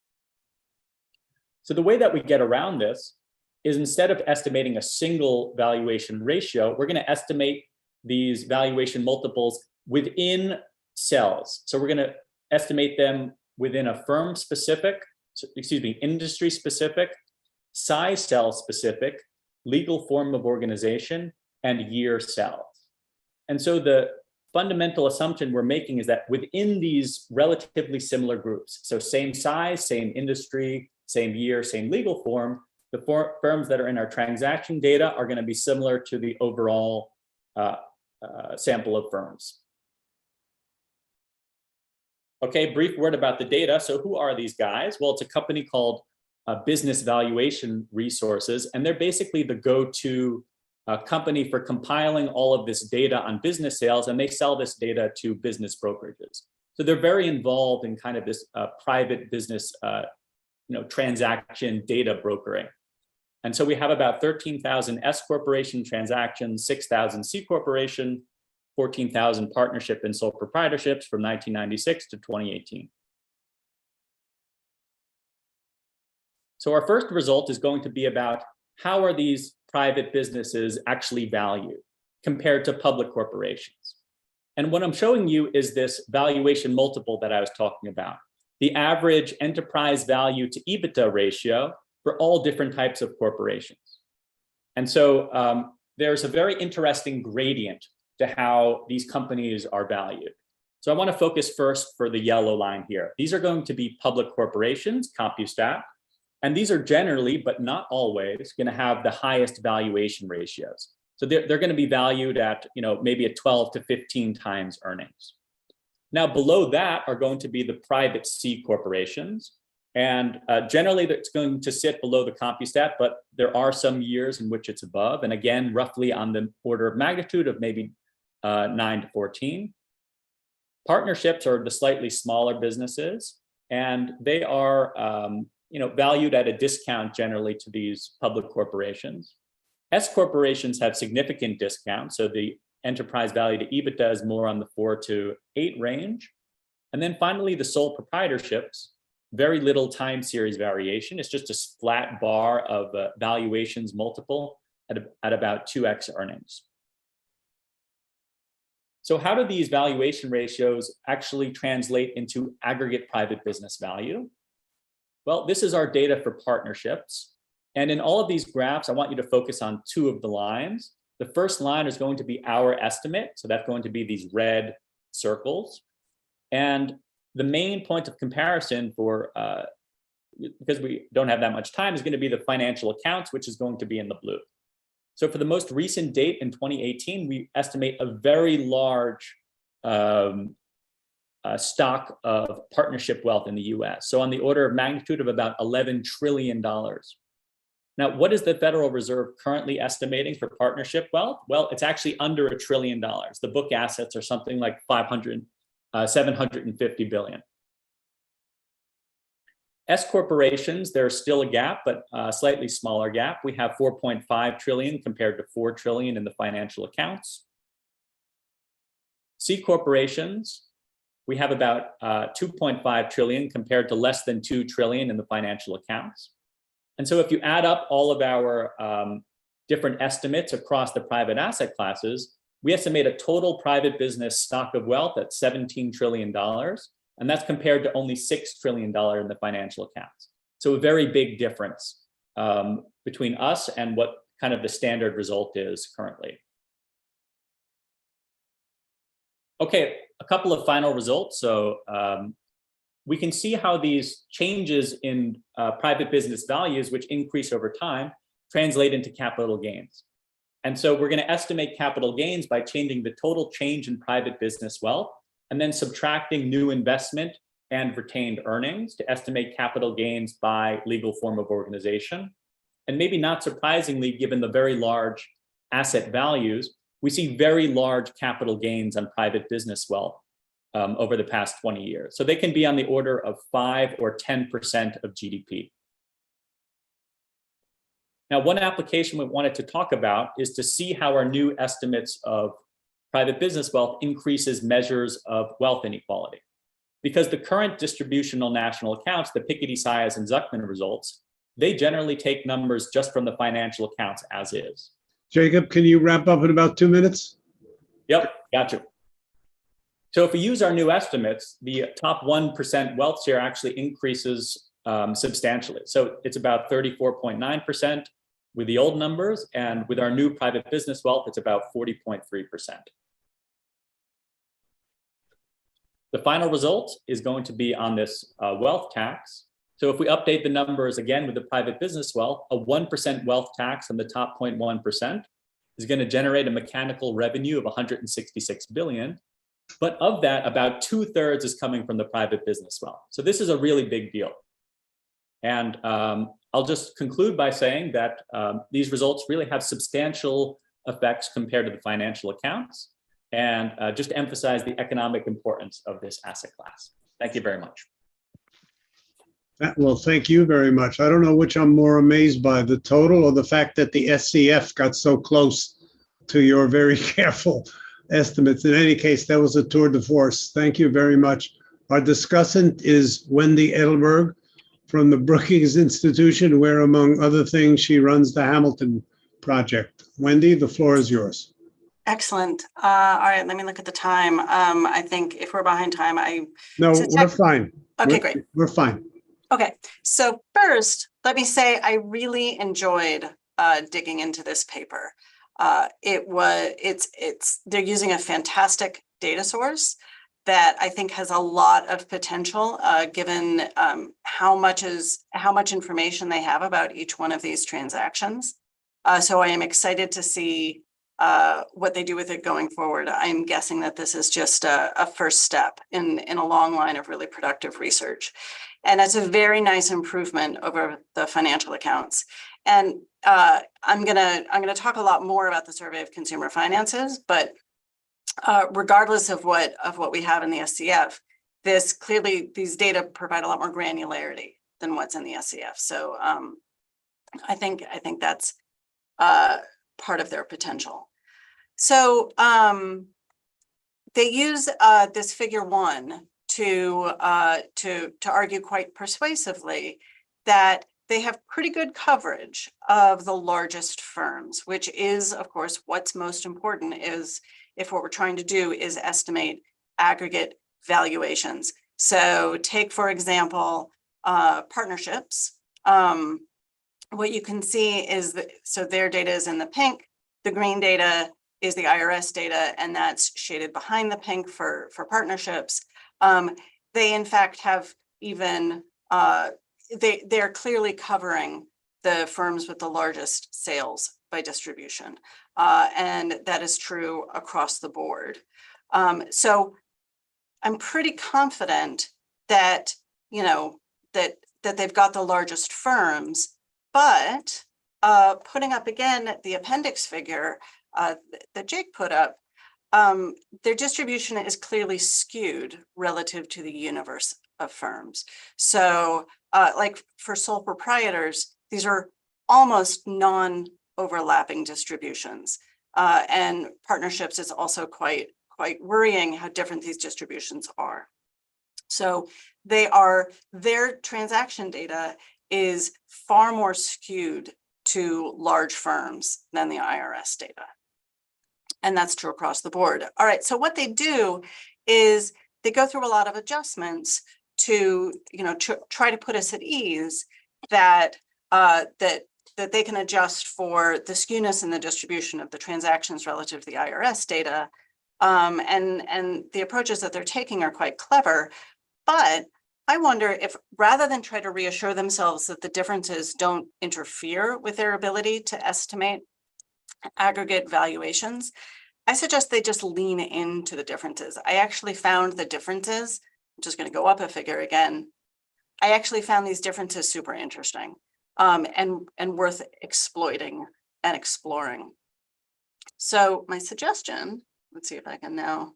So the way that we get around this is instead of estimating a single valuation ratio, we're going to estimate these valuation multiples within cells. So we're going to estimate them within a firm specific, industry specific, size cell specific, legal form of organization, and year cells. And so the fundamental assumption we're making is that within these relatively similar groups, so same size, same industry, same year, same legal form, the firms that are in our transaction data are going to be similar to the overall sample of firms. Okay, brief word about the data. So who are these guys? Well, it's a company called Business Valuation Resources, and they're basically the go-to company for compiling all of this data on business sales, and they sell this data to business brokerages. So they're very involved in kind of this private business transaction data brokering. And so we have about 13,000 S corporation transactions, 6,000 C corporation, 14,000 partnership and sole proprietorships from 1996 to 2018. So our first result is going to be about how are these private businesses actually valued compared to public corporations. And what I'm showing you is this valuation multiple that I was talking about, the average enterprise value to EBITDA ratio for all different types of corporations. And so there's a very interesting gradient to how these companies are valued. So I want to focus first for the yellow line here. These are going to be public corporations, CompuStat, and these are generally, but not always, going to have the highest valuation ratios. So they're going to be valued at, maybe at 12 to 15 times earnings. Now, below that are going to be the private C corporations. And generally, it's going to sit below the CompuStat, but there are some years in which it's above. And again, roughly on the order of magnitude of maybe 9 to 14. Partnerships are the slightly smaller businesses, and they are valued at a discount generally to these public corporations. S corporations have significant discounts, so the enterprise value to EBITDA is more on the 4 to 8 range. And then finally, the sole proprietorships, very little time series variation. It's just a flat bar of valuations multiple at about 2x earnings. So how do these valuation ratios actually translate into aggregate private business value? Well, this is our data for partnerships. And in all of these graphs, I want you to focus on 2 of the lines. The first line is going to be our estimate. So that's going to be these red circles. And the main point of comparison for, because we don't have that much time, is going to be the financial accounts, which is going to be in the blue. So for the most recent date in 2018, we estimate a very large stock of partnership wealth in the US. So on the order of magnitude of about $11 trillion. Now, what is the Federal Reserve currently estimating for partnership wealth? Well, it's actually under $1 trillion. The book assets are something like 750 billion. S corporations, there's still a gap, but a slightly smaller gap. We have 4.5 trillion compared to 4 trillion in the financial accounts. C corporations, we have about 2.5 trillion compared to less than 2 trillion in the financial accounts. And so if you add up all of our different estimates across the private asset classes, we estimate a total private business stock of wealth at $17 trillion. And that's compared to only $6 trillion in the financial accounts. So a very big difference. between us and what kind of the standard result is currently. Okay, a couple of final results. So we can see how these changes in private business values, which increase over time, translate into capital gains. And so we're going to estimate capital gains by changing the total change in private business wealth and then subtracting new investment and retained earnings to estimate capital gains by legal form of organization. And maybe not surprisingly, given the very large asset values, we see very large capital gains on private business wealth over the past 20 years. So they can be on the order of 5 or 10% of GDP. Now, one application we wanted to talk about is to see how our new estimates of private business wealth increases measures of wealth inequality. Because the current distributional national accounts, the Piketty-Sias and Zuckman results, they generally take numbers just from the financial accounts as is. Jacob, can you wrap up in about 2 minutes? Yep, gotcha. So if we use our new estimates, the top 1% wealth share actually increases substantially. So it's about 34.9% with the old numbers, and with our new private business wealth, it's about 40.3%. The final result is going to be on this wealth tax. So if we update the numbers again with the private business wealth, a 1% wealth tax on the top 0.1% is going to generate a mechanical revenue of 166 billion. But of that, about 2/3 is coming from the private business wealth. So this is a really big deal. And I'll just conclude by saying that these results really have substantial effects compared to the financial accounts, and just to emphasize the economic importance of this asset class. Thank you very much. Well, thank you very much. I don't know which I'm more amazed by, the total or the fact that the SCF got so close to your very careful estimates. In any case, that was a tour de force. Thank you very much. Our discussant is Wendy Edelberg from the Brookings Institution, where, among other things, she runs the Hamilton Project. Wendy, the floor is yours. Excellent. All right, let me look at the time. I think if we're behind time, No, we're fine. Okay, great. We're fine. Okay, so first, let me say I really enjoyed digging into this paper. They're using a fantastic data source that I think has a lot of potential, given how much information they have about each one of these transactions. So I am excited to see what they do with it going forward. I'm guessing that this is just a first step in a long line of really productive research. And it's a very nice improvement over the financial accounts. And I'm gonna talk a lot more about the survey of consumer finances, but regardless of what we have in the SCF, these data provide a lot more granularity than what's in the SCF. So I think that's part of their potential. So they use this figure 1 to argue quite persuasively that they have pretty good coverage of the largest firms, which is, of course, what's most important is if what we're trying to do is estimate aggregate valuations. So take, for example, partnerships. What you can see is that, so their data is in the pink, the green data is the IRS data, and that's shaded behind the pink for partnerships. They in fact have even, they're clearly covering the firms with the largest sales by distribution. And that is true across the board. So I'm pretty confident that, that they've got the largest firms, but putting up again the appendix figure that Jake put up, their distribution is clearly skewed relative to the universe of firms. So like for sole proprietors, these are almost non-overlapping distributions. And partnerships is also quite worrying how different these distributions are. So their transaction data is far more skewed to large firms than the IRS data. And that's true across the board. All right, so what they do is they go through a lot of adjustments to try to put us at ease that that they can adjust for the skewness in the distribution of the transactions relative to the IRS data. And the approaches that they're taking are quite clever. But I wonder if rather than try to reassure themselves that the differences don't interfere with their ability to estimate aggregate valuations, I suggest they just lean into the differences. I actually found the differences, I'm just going to go up a figure again. I actually found these differences super interesting and worth exploiting and exploring. So my suggestion, let's see if I can now,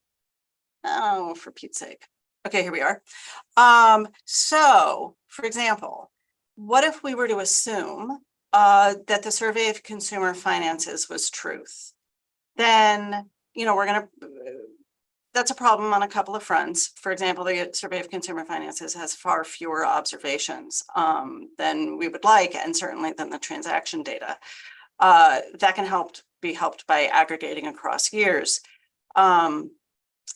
oh, for Pete's sake. Okay, here we are. So for example, what if we were to assume that the survey of consumer finances was truth? Then, that's a problem on a couple of fronts. For example, the survey of consumer finances has far fewer observations than we would like, and certainly than the transaction data. That can be helped by aggregating across years. And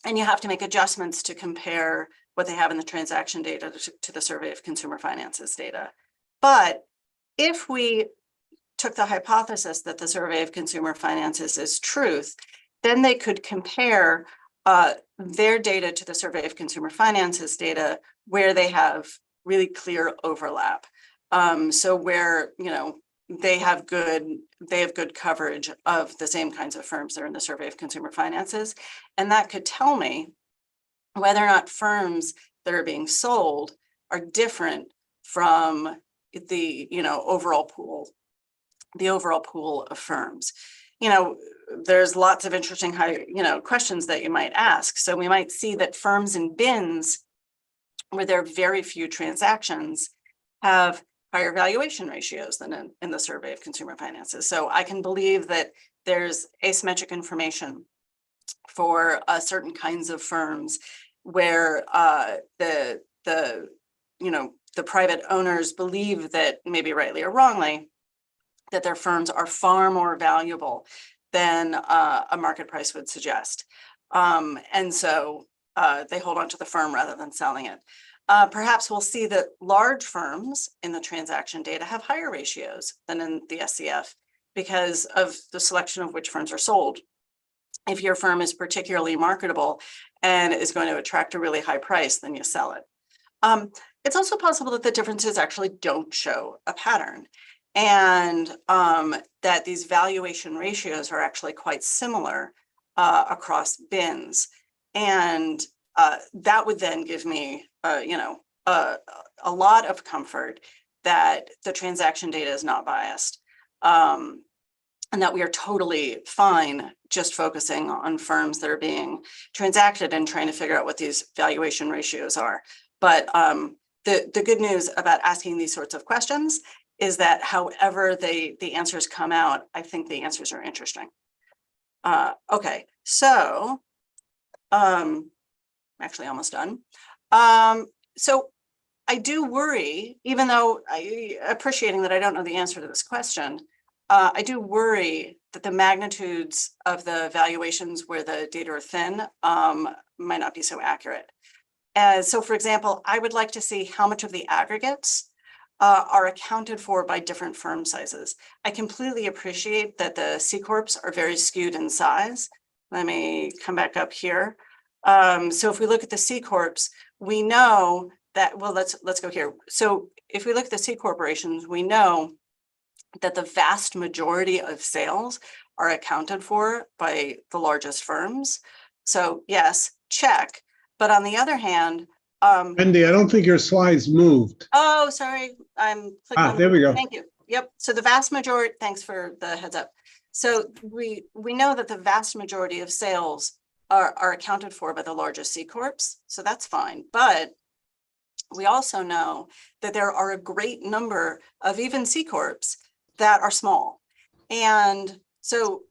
you have to make adjustments to compare what they have in the transaction data to the survey of consumer finances data. But if we took the hypothesis that the survey of consumer finances is truth, then they could compare their data to the survey of consumer finances data where they have really clear overlap. So where they have good coverage of the same kinds of firms that are in the survey of consumer finances, and that could tell me whether or not firms that are being sold are different from the overall pool of firms. There's lots of interesting questions that you might ask. So we might see that firms in bins where there are very few transactions have higher valuation ratios than in the survey of consumer finances. So I can believe that there's asymmetric information for certain kinds of firms where the private owners believe that, maybe rightly or wrongly, that their firms are far more valuable than a market price would suggest. And so they hold on to the firm rather than selling it. Perhaps we'll see that large firms in the transaction data have higher ratios than in the SCF because of the selection of which firms are sold. If your firm is particularly marketable and is going to attract a really high price, then you sell it. It's also possible that the differences actually don't show a pattern, and that these valuation ratios are actually quite similar across bins. And that would then give me, a lot of comfort that the transaction data is not biased, and that we are totally fine just focusing on firms that are being transacted and trying to figure out what these valuation ratios are. But the good news about asking these sorts of questions is that however the answers come out, I think the answers are interesting. Okay, so actually almost done. So I do worry, even though appreciating that I don't know the answer to this question, I do worry that the magnitudes of the valuations where the data are thin might not be so accurate. So for example, I would like to see how much of the aggregates are accounted for by different firm sizes. I completely appreciate that the C Corps are very skewed in size. Let me come back up here. So if we look at the C Corps, we know that, well, let's go here. So if we look at the C corporations, we know that the vast majority of sales are accounted for by the largest firms. So yes, check. But on the other hand, Wendy, I don't think your slides moved. oh, sorry, I'm clicking on there we go. Thank you. Yep. So the vast majority, thanks for the heads up. So we know that the vast majority of sales are accounted for by the largest C Corps. So that's fine. But we also know that there are a great number of even C Corps that are small. And so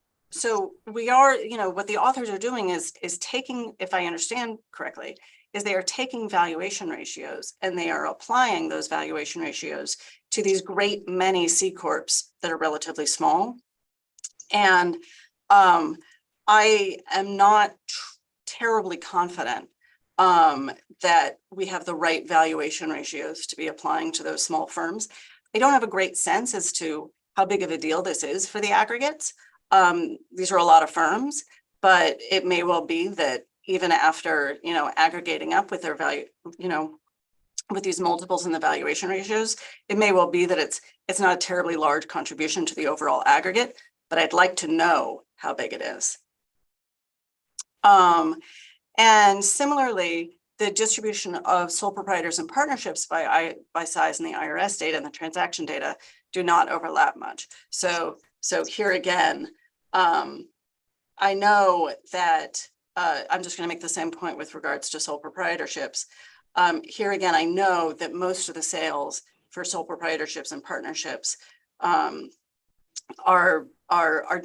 we are, what the authors are doing is taking, if I understand correctly, is they are taking valuation ratios and they are applying those valuation ratios to these great many C Corps that are relatively small. And I am not terribly confident that we have the right valuation ratios to be applying to those small firms. I don't have a great sense as to how big of a deal this is for the aggregates. These are a lot of firms, but it may well be that even after, aggregating up with their value, with these multiples and the valuation ratios, it may well be that it's not a terribly large contribution to the overall aggregate, but I'd like to know how big it is. And similarly, the distribution of sole proprietors and partnerships by size in the IRS data and the transaction data do not overlap much. So here again, I know that I'm just going to make the same point with regards to sole proprietorships. Here again, I know that most of the sales for sole proprietorships and partnerships are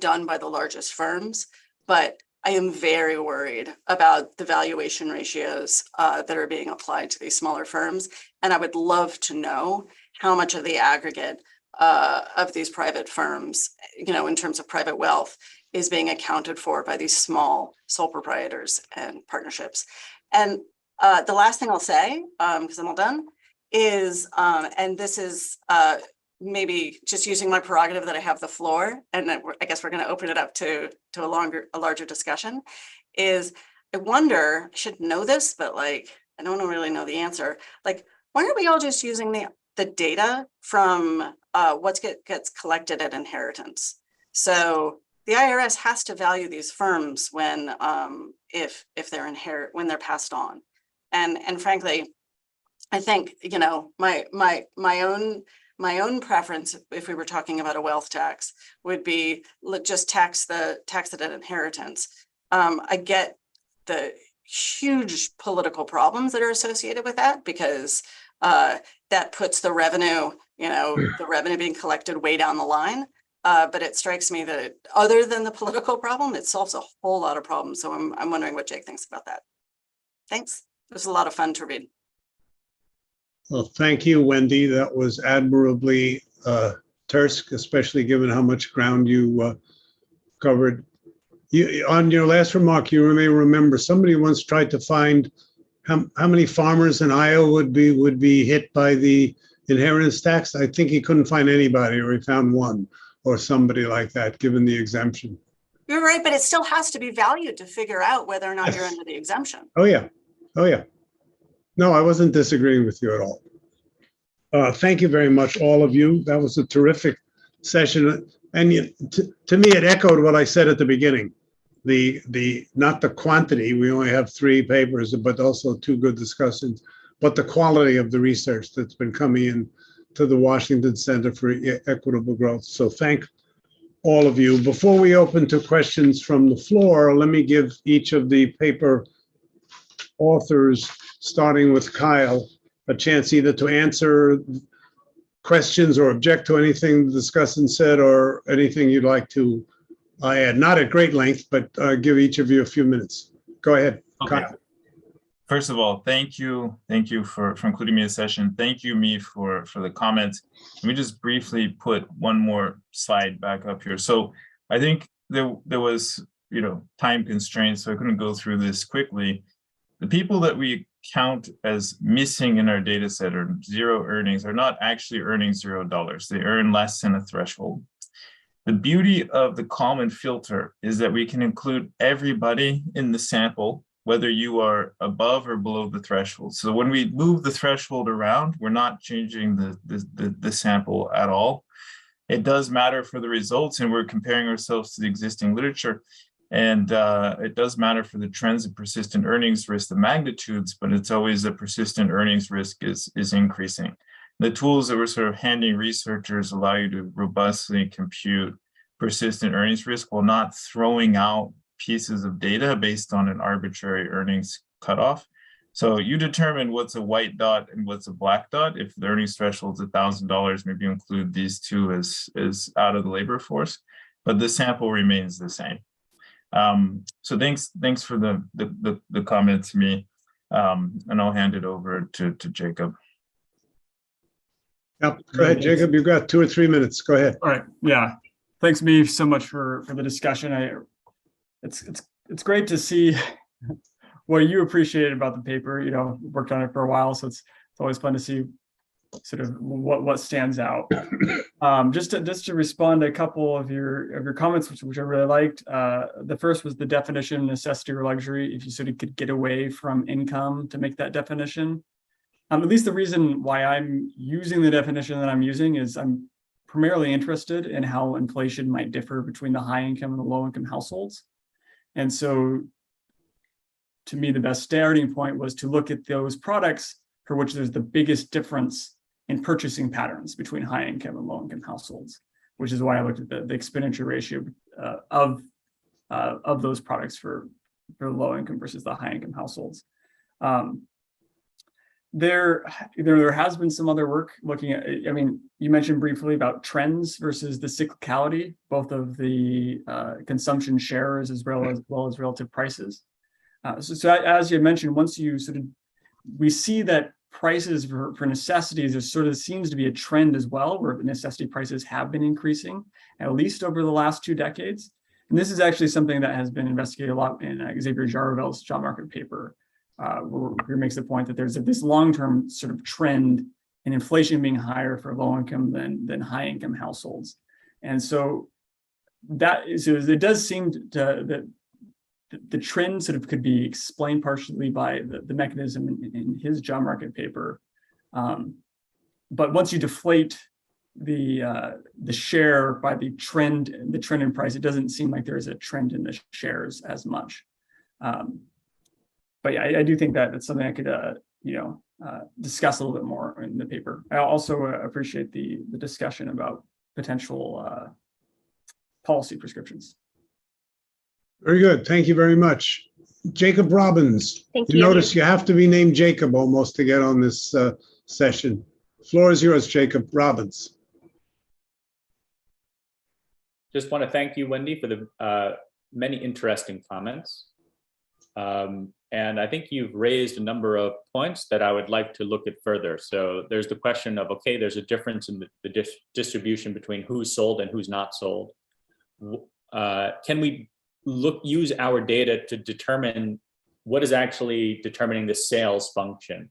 done by the largest firms, but I am very worried about the valuation ratios that are being applied to these smaller firms. And I would love to know how much of the aggregate of these private firms, in terms of private wealth, is being accounted for by these small sole proprietors and partnerships. And the last thing I'll say, because I'm all done, is, and this is maybe just using my prerogative that I have the floor, and then I guess we're going to open it up to a larger discussion, is I wonder, I should know this, but I don't really know the answer. Why aren't we all just using the data from what gets collected at inheritance? So the IRS has to value these firms when if they're when they're passed on, and frankly, I think my own preference, if we were talking about a wealth tax, would be just tax it at inheritance. I get the huge political problems that are associated with that, because that puts the revenue, the revenue being collected way down the line. But it strikes me that other than the political problem, it solves a whole lot of problems. So I'm wondering what Jake thinks about that. Thanks. It was a lot of fun to read. Well, thank you, Wendy. That was admirably terse, especially given how much ground you covered. On your last remark, you may remember somebody once tried to find how many farmers in Iowa would be hit by the inheritance tax. I think he couldn't find anybody, or he found one or somebody like that, given the exemption. You're right, but it still has to be valued to figure out whether or not you're under the exemption. Oh, yeah. Oh, yeah. No, I wasn't disagreeing with you at all. Thank you very much, all of you. That was a terrific session. And to me, it echoed what I said at the beginning. Not the quantity, we only have 3 papers, but also 2 good discussions, but the quality of the research that's been coming in to the Washington Center for Equitable Growth. So thank all of you. Before we open to questions from the floor, let me give each of the paper authors, starting with Kyle, a chance either to answer questions or object to anything the discussant said, or anything you'd like to add. Not at great length, but give each of you a few minutes. Go ahead, Okay. Kyle. First of all, thank you for including me in the session. Thank you, me, for the comments. Let me just briefly put one more slide back up here. So I think there was time constraints, so I couldn't go through this quickly. The people that we count as missing in our data set or zero earnings are not actually earning $0. They earn less than a threshold. The beauty of the Kalman filter is that we can include everybody in the sample, whether you are above or below the threshold. So when we move the threshold around, we're not changing the sample at all. It does matter for the results, and we're comparing ourselves to the existing literature. And it does matter for the trends of persistent earnings risk, the magnitudes, but it's always the persistent earnings risk is increasing. The tools that we're sort of handing researchers allow you to robustly compute persistent earnings risk while not throwing out pieces of data based on an arbitrary earnings cutoff. So you determine what's a white dot and what's a black dot. If the earnings threshold is $1,000, maybe you include these 2 as out of the labor force, but the sample remains the same. So thanks for the comment to me, and I'll hand it over to Jacob. Yep. Go ahead, Jacob. You've got 2 or 3 minutes. Go ahead. All right. Yeah. Thanks, me, so much for the discussion. It's great to see what you appreciated about the paper. Worked on it for a while, so it's always fun to see sort of what stands out. Just to respond to a couple of your comments, which I really liked. The first was the definition of necessity or luxury. If you sort of could get away from income to make that definition. At least the reason why I'm using the definition that I'm using is I'm primarily interested in how inflation might differ between the high income and the low income households. And so to me, the best starting point was to look at those products for which there's the biggest difference in purchasing patterns between high income and low income households, which is why I looked at the expenditure ratio of those products for low income versus the high income households. There has been some other work looking at, I mean, you mentioned briefly about trends versus the cyclicality, both of the consumption shares as well as relative prices. So as you mentioned, once you we see that prices for necessities, there sort of seems to be a trend as well, where necessity prices have been increasing, at least over the last 2 decades. And this is actually something that has been investigated a lot in Xavier Jarvel's job market paper, where he makes the point that there's this long-term sort of trend in inflation being higher for low income than high income households. And so it does seem that the trend sort of could be explained partially by the mechanism in his job market paper. But once you deflate the share by the trend in price, it doesn't seem like there's a trend in the shares as much. But yeah, I do think that that's something I could discuss a little bit more in the paper. I also appreciate the discussion about potential policy prescriptions. Very good. Thank you very much. Jacob Robbins. Thank You you. notice you have to be named Jacob almost to get on this session. Floor is yours, Jacob Robbins. Just want to thank you, Wendy, for the many interesting comments. And I think you've raised a number of points that I would like to look at further. So there's the question of, okay, there's a difference in the distribution between who's sold and who's not sold. Can we use our data to determine what is actually determining the sales function?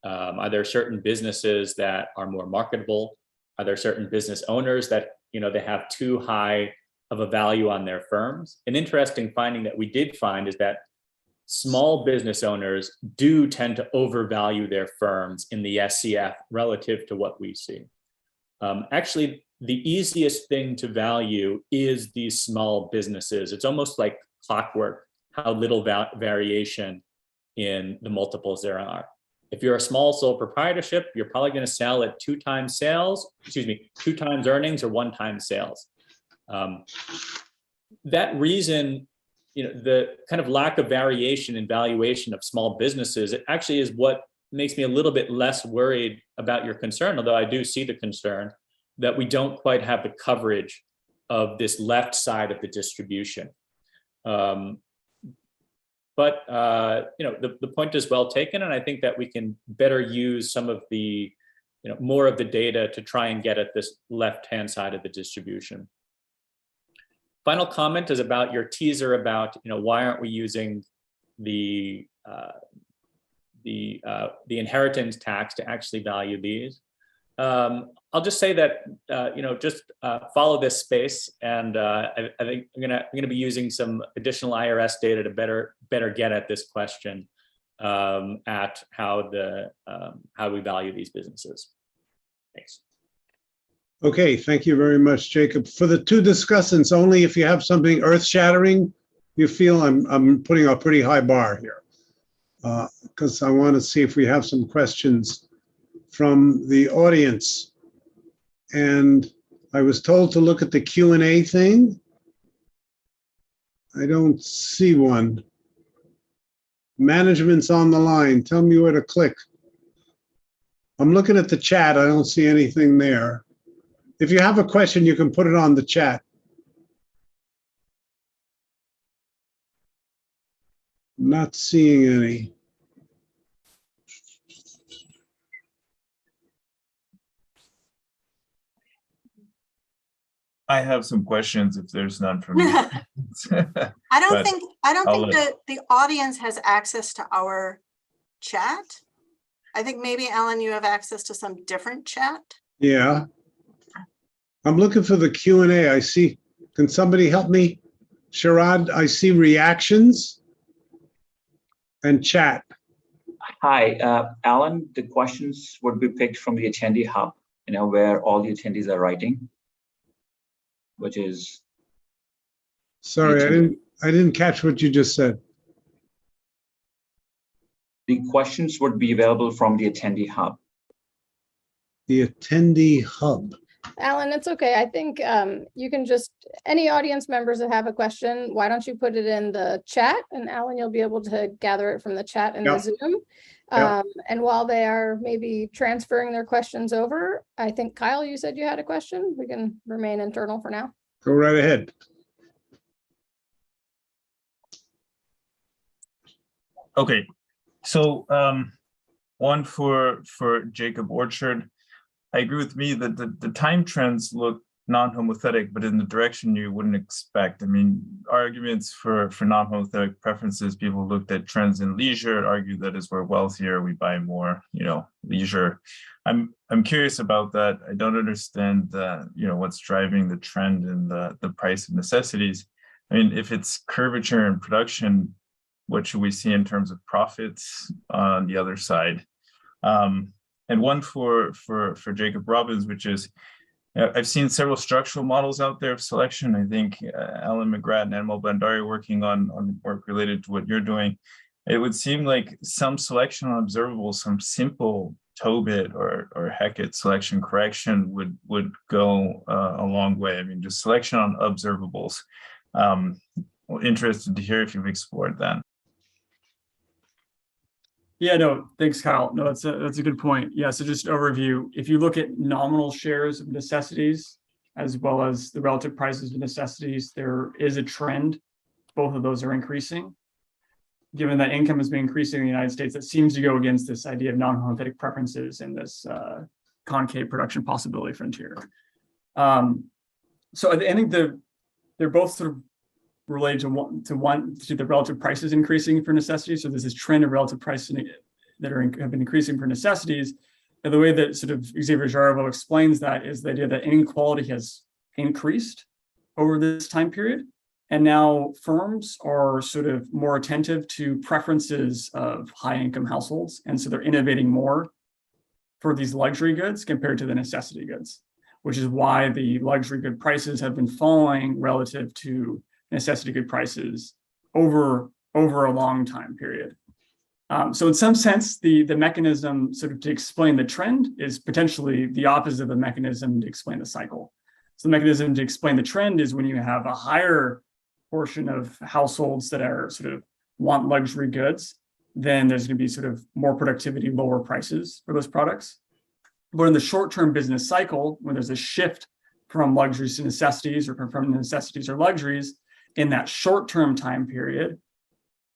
Are there certain businesses that are more marketable? Are there certain business owners that they have too high of a value on their firms? An interesting finding that we did find is that small business owners do tend to overvalue their firms in the SCF relative to what we see. Actually, the easiest thing to value is these small businesses. It's almost like clockwork, how little variation in the multiples there are. If you're a small sole proprietorship, you're probably going to sell at 2 times earnings or 1 time sales. That reason, the kind of lack of variation in valuation of small businesses, it actually is what makes me a little bit less worried about your concern, although I do see the concern that we don't quite have the coverage of this left side of the distribution. But the point is well taken, and I think that we can better use some of the, more of the data to try and get at this left-hand side of the distribution. Final comment is about your teaser about, why aren't we using the inheritance tax to actually value these? I'll just say that just follow this space, and I think I'm gonna be using some additional IRS data to better get at this question, at how we value these businesses. Thanks. Okay, thank you very much, Jacob. For the 2 discussants, only if you have something earth-shattering, you feel I'm putting a pretty high bar here, because I want to see if we have some questions from the audience. And I was told to look at the Q&A thing. I don't see one. Management's on the line. Tell me where to click. I'm looking at the chat. I don't see anything there. If you have a question, you can put it on the chat. Not seeing any. I have some questions if there's none from you. I don't think that the audience has access to our chat. I think maybe, Alan, you have access to some different chat. Yeah. I'm looking for the Q&A. I see, can somebody help me? Sharad, I see reactions and chat. Hi, Alan, the questions would be picked from the attendee hub, where all the attendees are writing, which is. Sorry, I didn't catch what you just said. The questions would be available from the attendee hub. The attendee hub. Alan, it's okay. I think you can just, any audience members that have a question, why don't you put it in the chat, and Alan, you'll be able to gather it from the chat in the Zoom. And while they are maybe transferring their questions over, I think, Kyle, you said you had a question. We can remain internal for now. Go right ahead. Okay, so one for Jacob Orchard. I agree with me that the time trends look non-homothetic, but in the direction you wouldn't expect. I mean, arguments for non-homothetic preferences, people looked at trends in leisure, argued that as we're wealthier, we buy more, leisure. I'm curious about that. I don't understand what's driving the trend in the price of necessities. I mean, if it's curvature in production, what should we see in terms of profits on the other side? And one for Jacob Robbins, which is, I've seen several structural models out there of selection. I think Alan McGrath and Anmol Bandari are working on work related to what you're doing. It would seem like some selection on observables, some simple Tobit or Hackett selection correction would go a long way. I mean, just selection on observables. Interested to hear if you've explored that. Yeah, no, thanks, Kyle. No, that's a good point. Yeah, so just overview, if you look at nominal shares of necessities, as well as the relative prices of necessities, there is a trend. Both of those are increasing. Given that income has been increasing in the United States, that seems to go against this idea of non-homothetic preferences and this concave production possibility frontier. So I think they're both sort of related to the relative prices increasing for necessities. So there's this trend of relative pricing that have been increasing for necessities. And the way that sort of Xavier Jarreau explains that is the idea that inequality has increased over this time period. And now firms are sort of more attentive to preferences of high income households. And so they're innovating more for these luxury goods compared to the necessity goods, which is why the luxury good prices have been falling relative to necessity good prices over a long time period. So in some sense, the mechanism sort of to explain the trend is potentially the opposite of the mechanism to explain the cycle. So the mechanism to explain the trend is when you have a higher portion of households that are sort of want luxury goods, then there's going to be sort of more productivity, lower prices for those products. But in the short-term business cycle, when there's a shift from luxuries to necessities or from necessities or luxuries, in that short-term time period,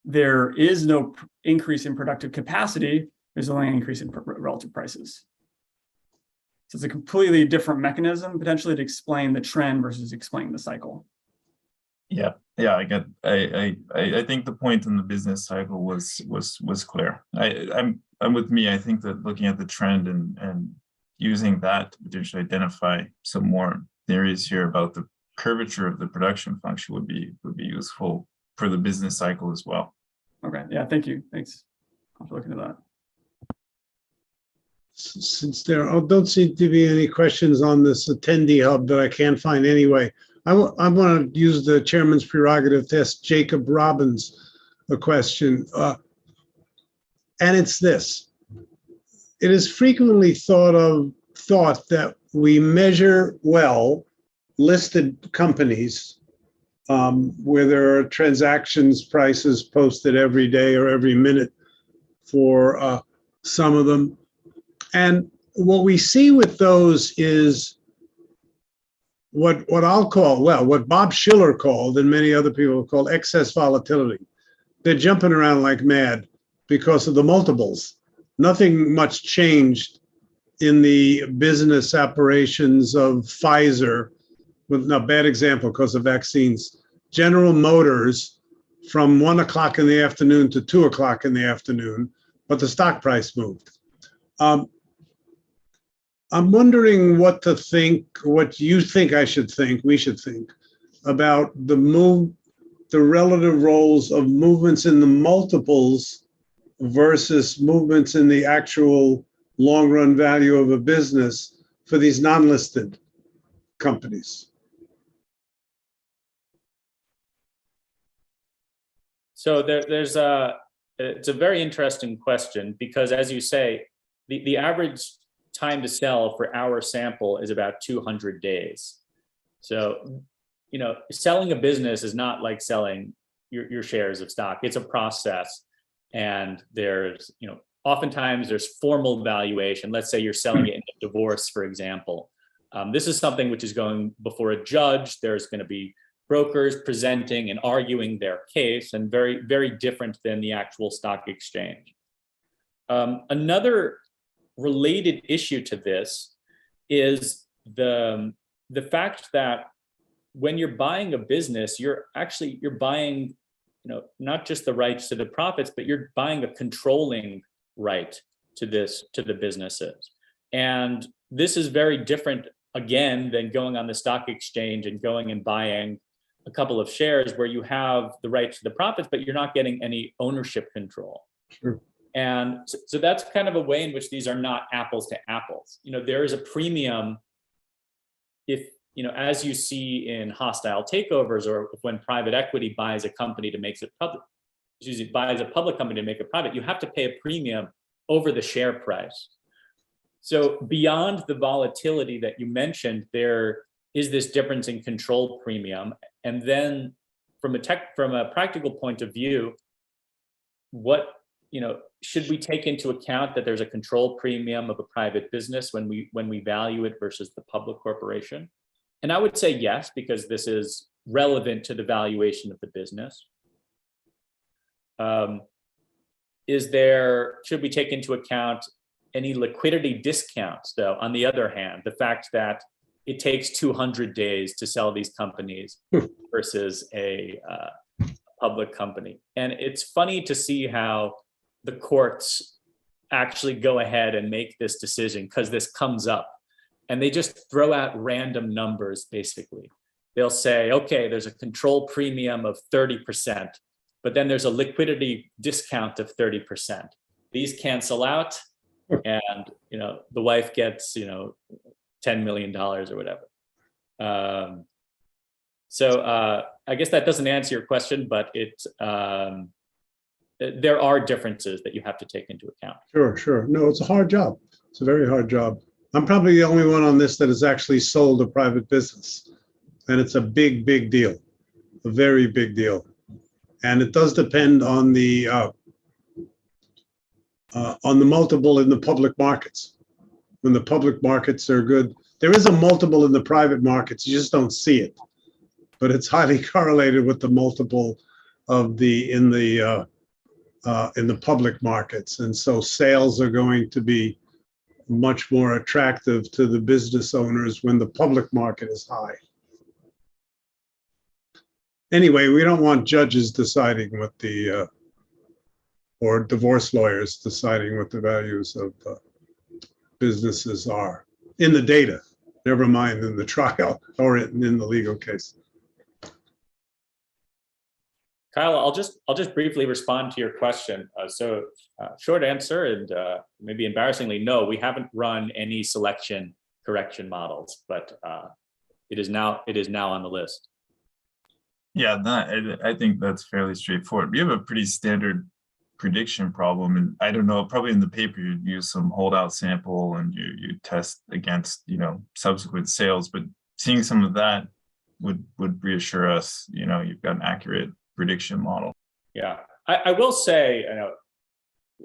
there is no increase in productive capacity. There's only an increase in relative prices. So it's a completely different mechanism potentially to explain the trend versus explaining the cycle. Yeah, I get. I think the point in the business cycle was clear. I'm with me. I think that looking at the trend and using that to potentially identify some more theories here about the curvature of the production function would be useful for the business cycle as well. Okay. Yeah. Thank you. Thanks. I'll look into that. Since there don't seem to be any questions on this attendee hub that I can't find anyway, I want to use the chairman's prerogative to ask Jacob Robbins a question. And it's this. It is frequently thought that we measure well listed companies where there are transactions prices posted every day or every minute for some of them. And what we see with those is what I'll call, well, what Bob Shiller called and many other people have called excess volatility. They're jumping around like mad because of the multiples. Nothing much changed in the business operations of Pfizer. With a bad example because of vaccines. General Motors from 1 o'clock in the afternoon to 2 o'clock in the afternoon, but the stock price moved. I'm wondering what you think we should think about the relative roles of movements in the multiples versus movements in the actual long-run value of a business for these non-listed companies. So it's a very interesting question, because as you say, the average time to sell for our sample is about 200 days. So, selling a business is not like selling your shares of stock. It's a process. And there's, oftentimes there's formal valuation. Let's say you're selling it in a divorce, for example. This is something which is going before a judge. There's going to be brokers presenting and arguing their case, and very, very different than the actual stock exchange. Another related issue to this is the fact that when you're buying a business, you're buying, not just the rights to the profits, but you're buying a controlling right to the businesses. And this is very different, again, than going on the stock exchange and going and buying a couple of shares where you have the right to the profits, but you're not getting any ownership control. Sure. And so that's kind of a way in which these are not apples to apples. There is a premium if, as you see in hostile takeovers, or when private equity buys a company to make it public, buys a public company to make it private, you have to pay a premium over the share price. So beyond the volatility that you mentioned, there is this difference in control premium. And then from a practical point of view, should we take into account that there's a control premium of a private business when we value it versus the public corporation? And I would say yes, because this is relevant to the valuation of the business. Should we take into account any liquidity discounts, though? On the other hand, the fact that it takes 200 days to sell these companies versus a public company. And it's funny to see how the courts actually go ahead and make this decision, because this comes up and they just throw out random numbers. Basically, they'll say, okay, there's a control premium of 30%, but then there's a liquidity discount of 30%. These cancel out, and the wife gets $10 million or whatever. So I guess that doesn't answer your question, but there are differences that you have to take into account. Sure. No, it's a hard job. It's a very hard job. I'm probably the only one on this that has actually sold a private business. And it's a big, big deal, a very big deal. And it does depend on the multiple in the public markets. When the public markets are good, there is a multiple in the private markets, you just don't see it. But it's highly correlated with the multiple of in the public markets. And so sales are going to be much more attractive to the business owners when the public market is high. Anyway, we don't want judges deciding what or divorce lawyers deciding what the values of businesses are in the data, never mind in the trial or in the legal case. Kyle, I'll just briefly respond to your question. Short answer, and maybe embarrassingly, no, we haven't run any selection correction models, but it is now on the list. Yeah, I think that's fairly straightforward. We have a pretty standard prediction problem, and I don't know, probably in the paper you'd use some holdout sample and you test against subsequent sales, but seeing some of that would reassure us you've got an accurate prediction model. Yeah, I will say,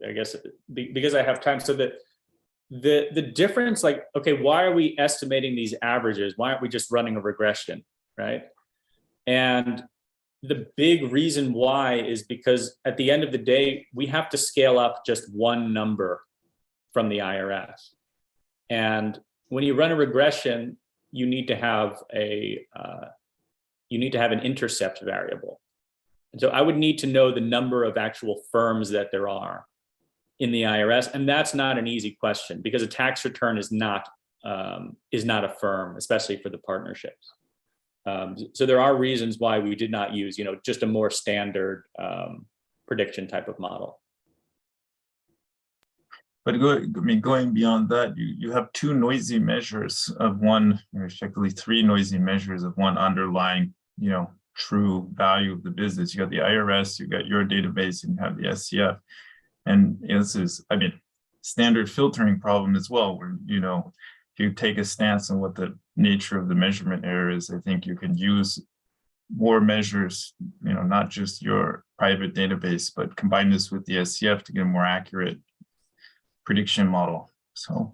I guess because I have time, so that the difference, like, okay, why are we estimating these averages? Why aren't we just running a regression, right? And the big reason why is because at the end of the day, we have to scale up just one number from the IRS. And when you run a regression, you need to have an intercept variable. And so I would need to know the number of actual firms that there are in the IRS? And that's not an easy question because a tax return is not a firm, especially for the partnerships. So there are reasons why we did not use, just a more standard prediction type of model. But going beyond that, you have two noisy measures of one, or effectively three noisy measures of one underlying, true value of the business. You got the IRS, you got your database, and you have the SCF. And this is, standard filtering problem as well, where, if you take a stance on what the nature of the measurement error is, I think you can use more measures, not just your private database, but combine this with the SCF to get a more accurate prediction model. So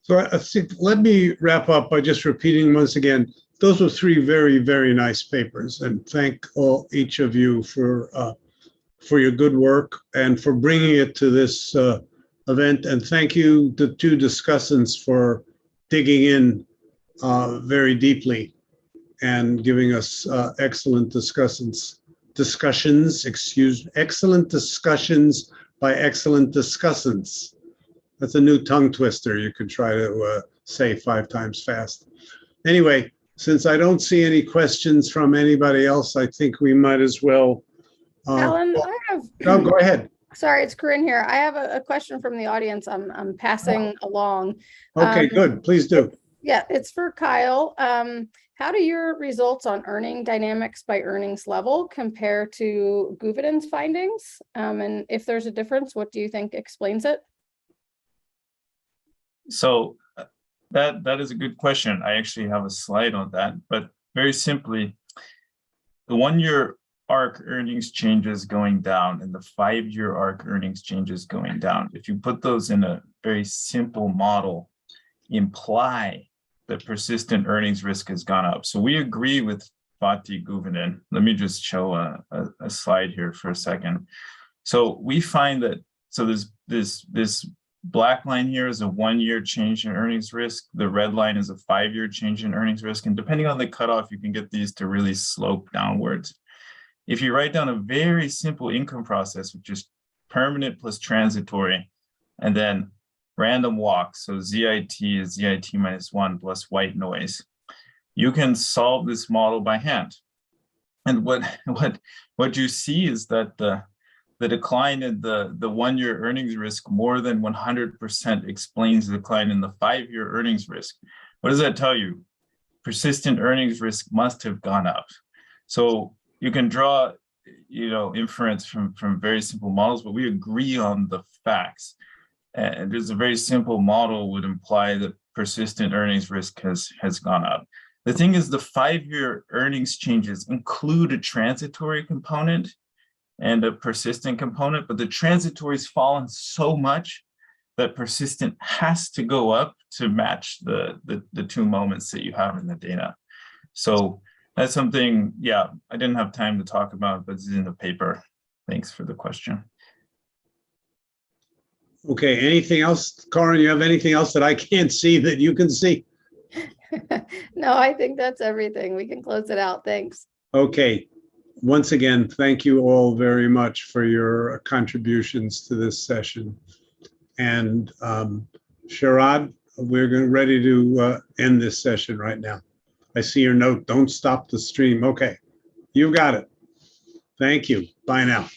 I think, let me wrap up by just repeating once again, those were three very, very nice papers, and thank each of you for your good work and for bringing it to this event. And thank you, the two discussants, for digging in very deeply and giving us excellent discussions, excellent discussions by excellent discussants. That's a new tongue twister you could try to say 5 times fast. Anyway, since I don't see any questions from anybody else, I think we might as well. Alan, I have. No, go ahead. Sorry, it's Corinne here. I have a question from the audience. I'm passing along. Okay, good. Please do. Yeah, it's for Kyle. How do your results on earning dynamics by earnings level compare to Gouveden's findings? And if there's a difference, what do you think explains it? So that is a good question. I actually have a slide on that, but very simply, the 1-year arc earnings changes going down and the 5-year arc earnings changes going down, if you put those in a very simple model, imply that persistent earnings risk has gone up. So we agree with Fatih Gouveden. Let me just show a slide here for a second. So we find that, so this black line here is a 1-year change in earnings risk. The red line is a 5-year change in earnings risk. And depending on the cutoff, you can get these to really slope downwards. If you write down a very simple income process, which is permanent plus transitory, and then random walk, so ZIT is ZIT minus 1 plus white noise, you can solve this model by hand. And what you see is that the decline in the 1-year earnings risk more than 100% explains the decline in the 5-year earnings risk. What does that tell you? Persistent earnings risk must have gone up. So you can draw, inference from very simple models, but we agree on the facts. And there's a very simple model would imply that persistent earnings risk has gone up. The thing is, the 5-year earnings changes include a transitory component and a persistent component, but the transitory's fallen so much that persistent has to go up to match the two moments that you have in the data. So that's something, I didn't have time to talk about, but it's in the paper. Thanks for the question. Okay, anything else? Corinne, you have anything else that I can't see that you can see? No, I think that's everything. We can close it out. Thanks. Okay. Once again, thank you all very much for your contributions to this session. And Sharad, we're ready to end this session right now. I see your note. Don't stop the stream. Okay, you got it. Thank you. Bye now.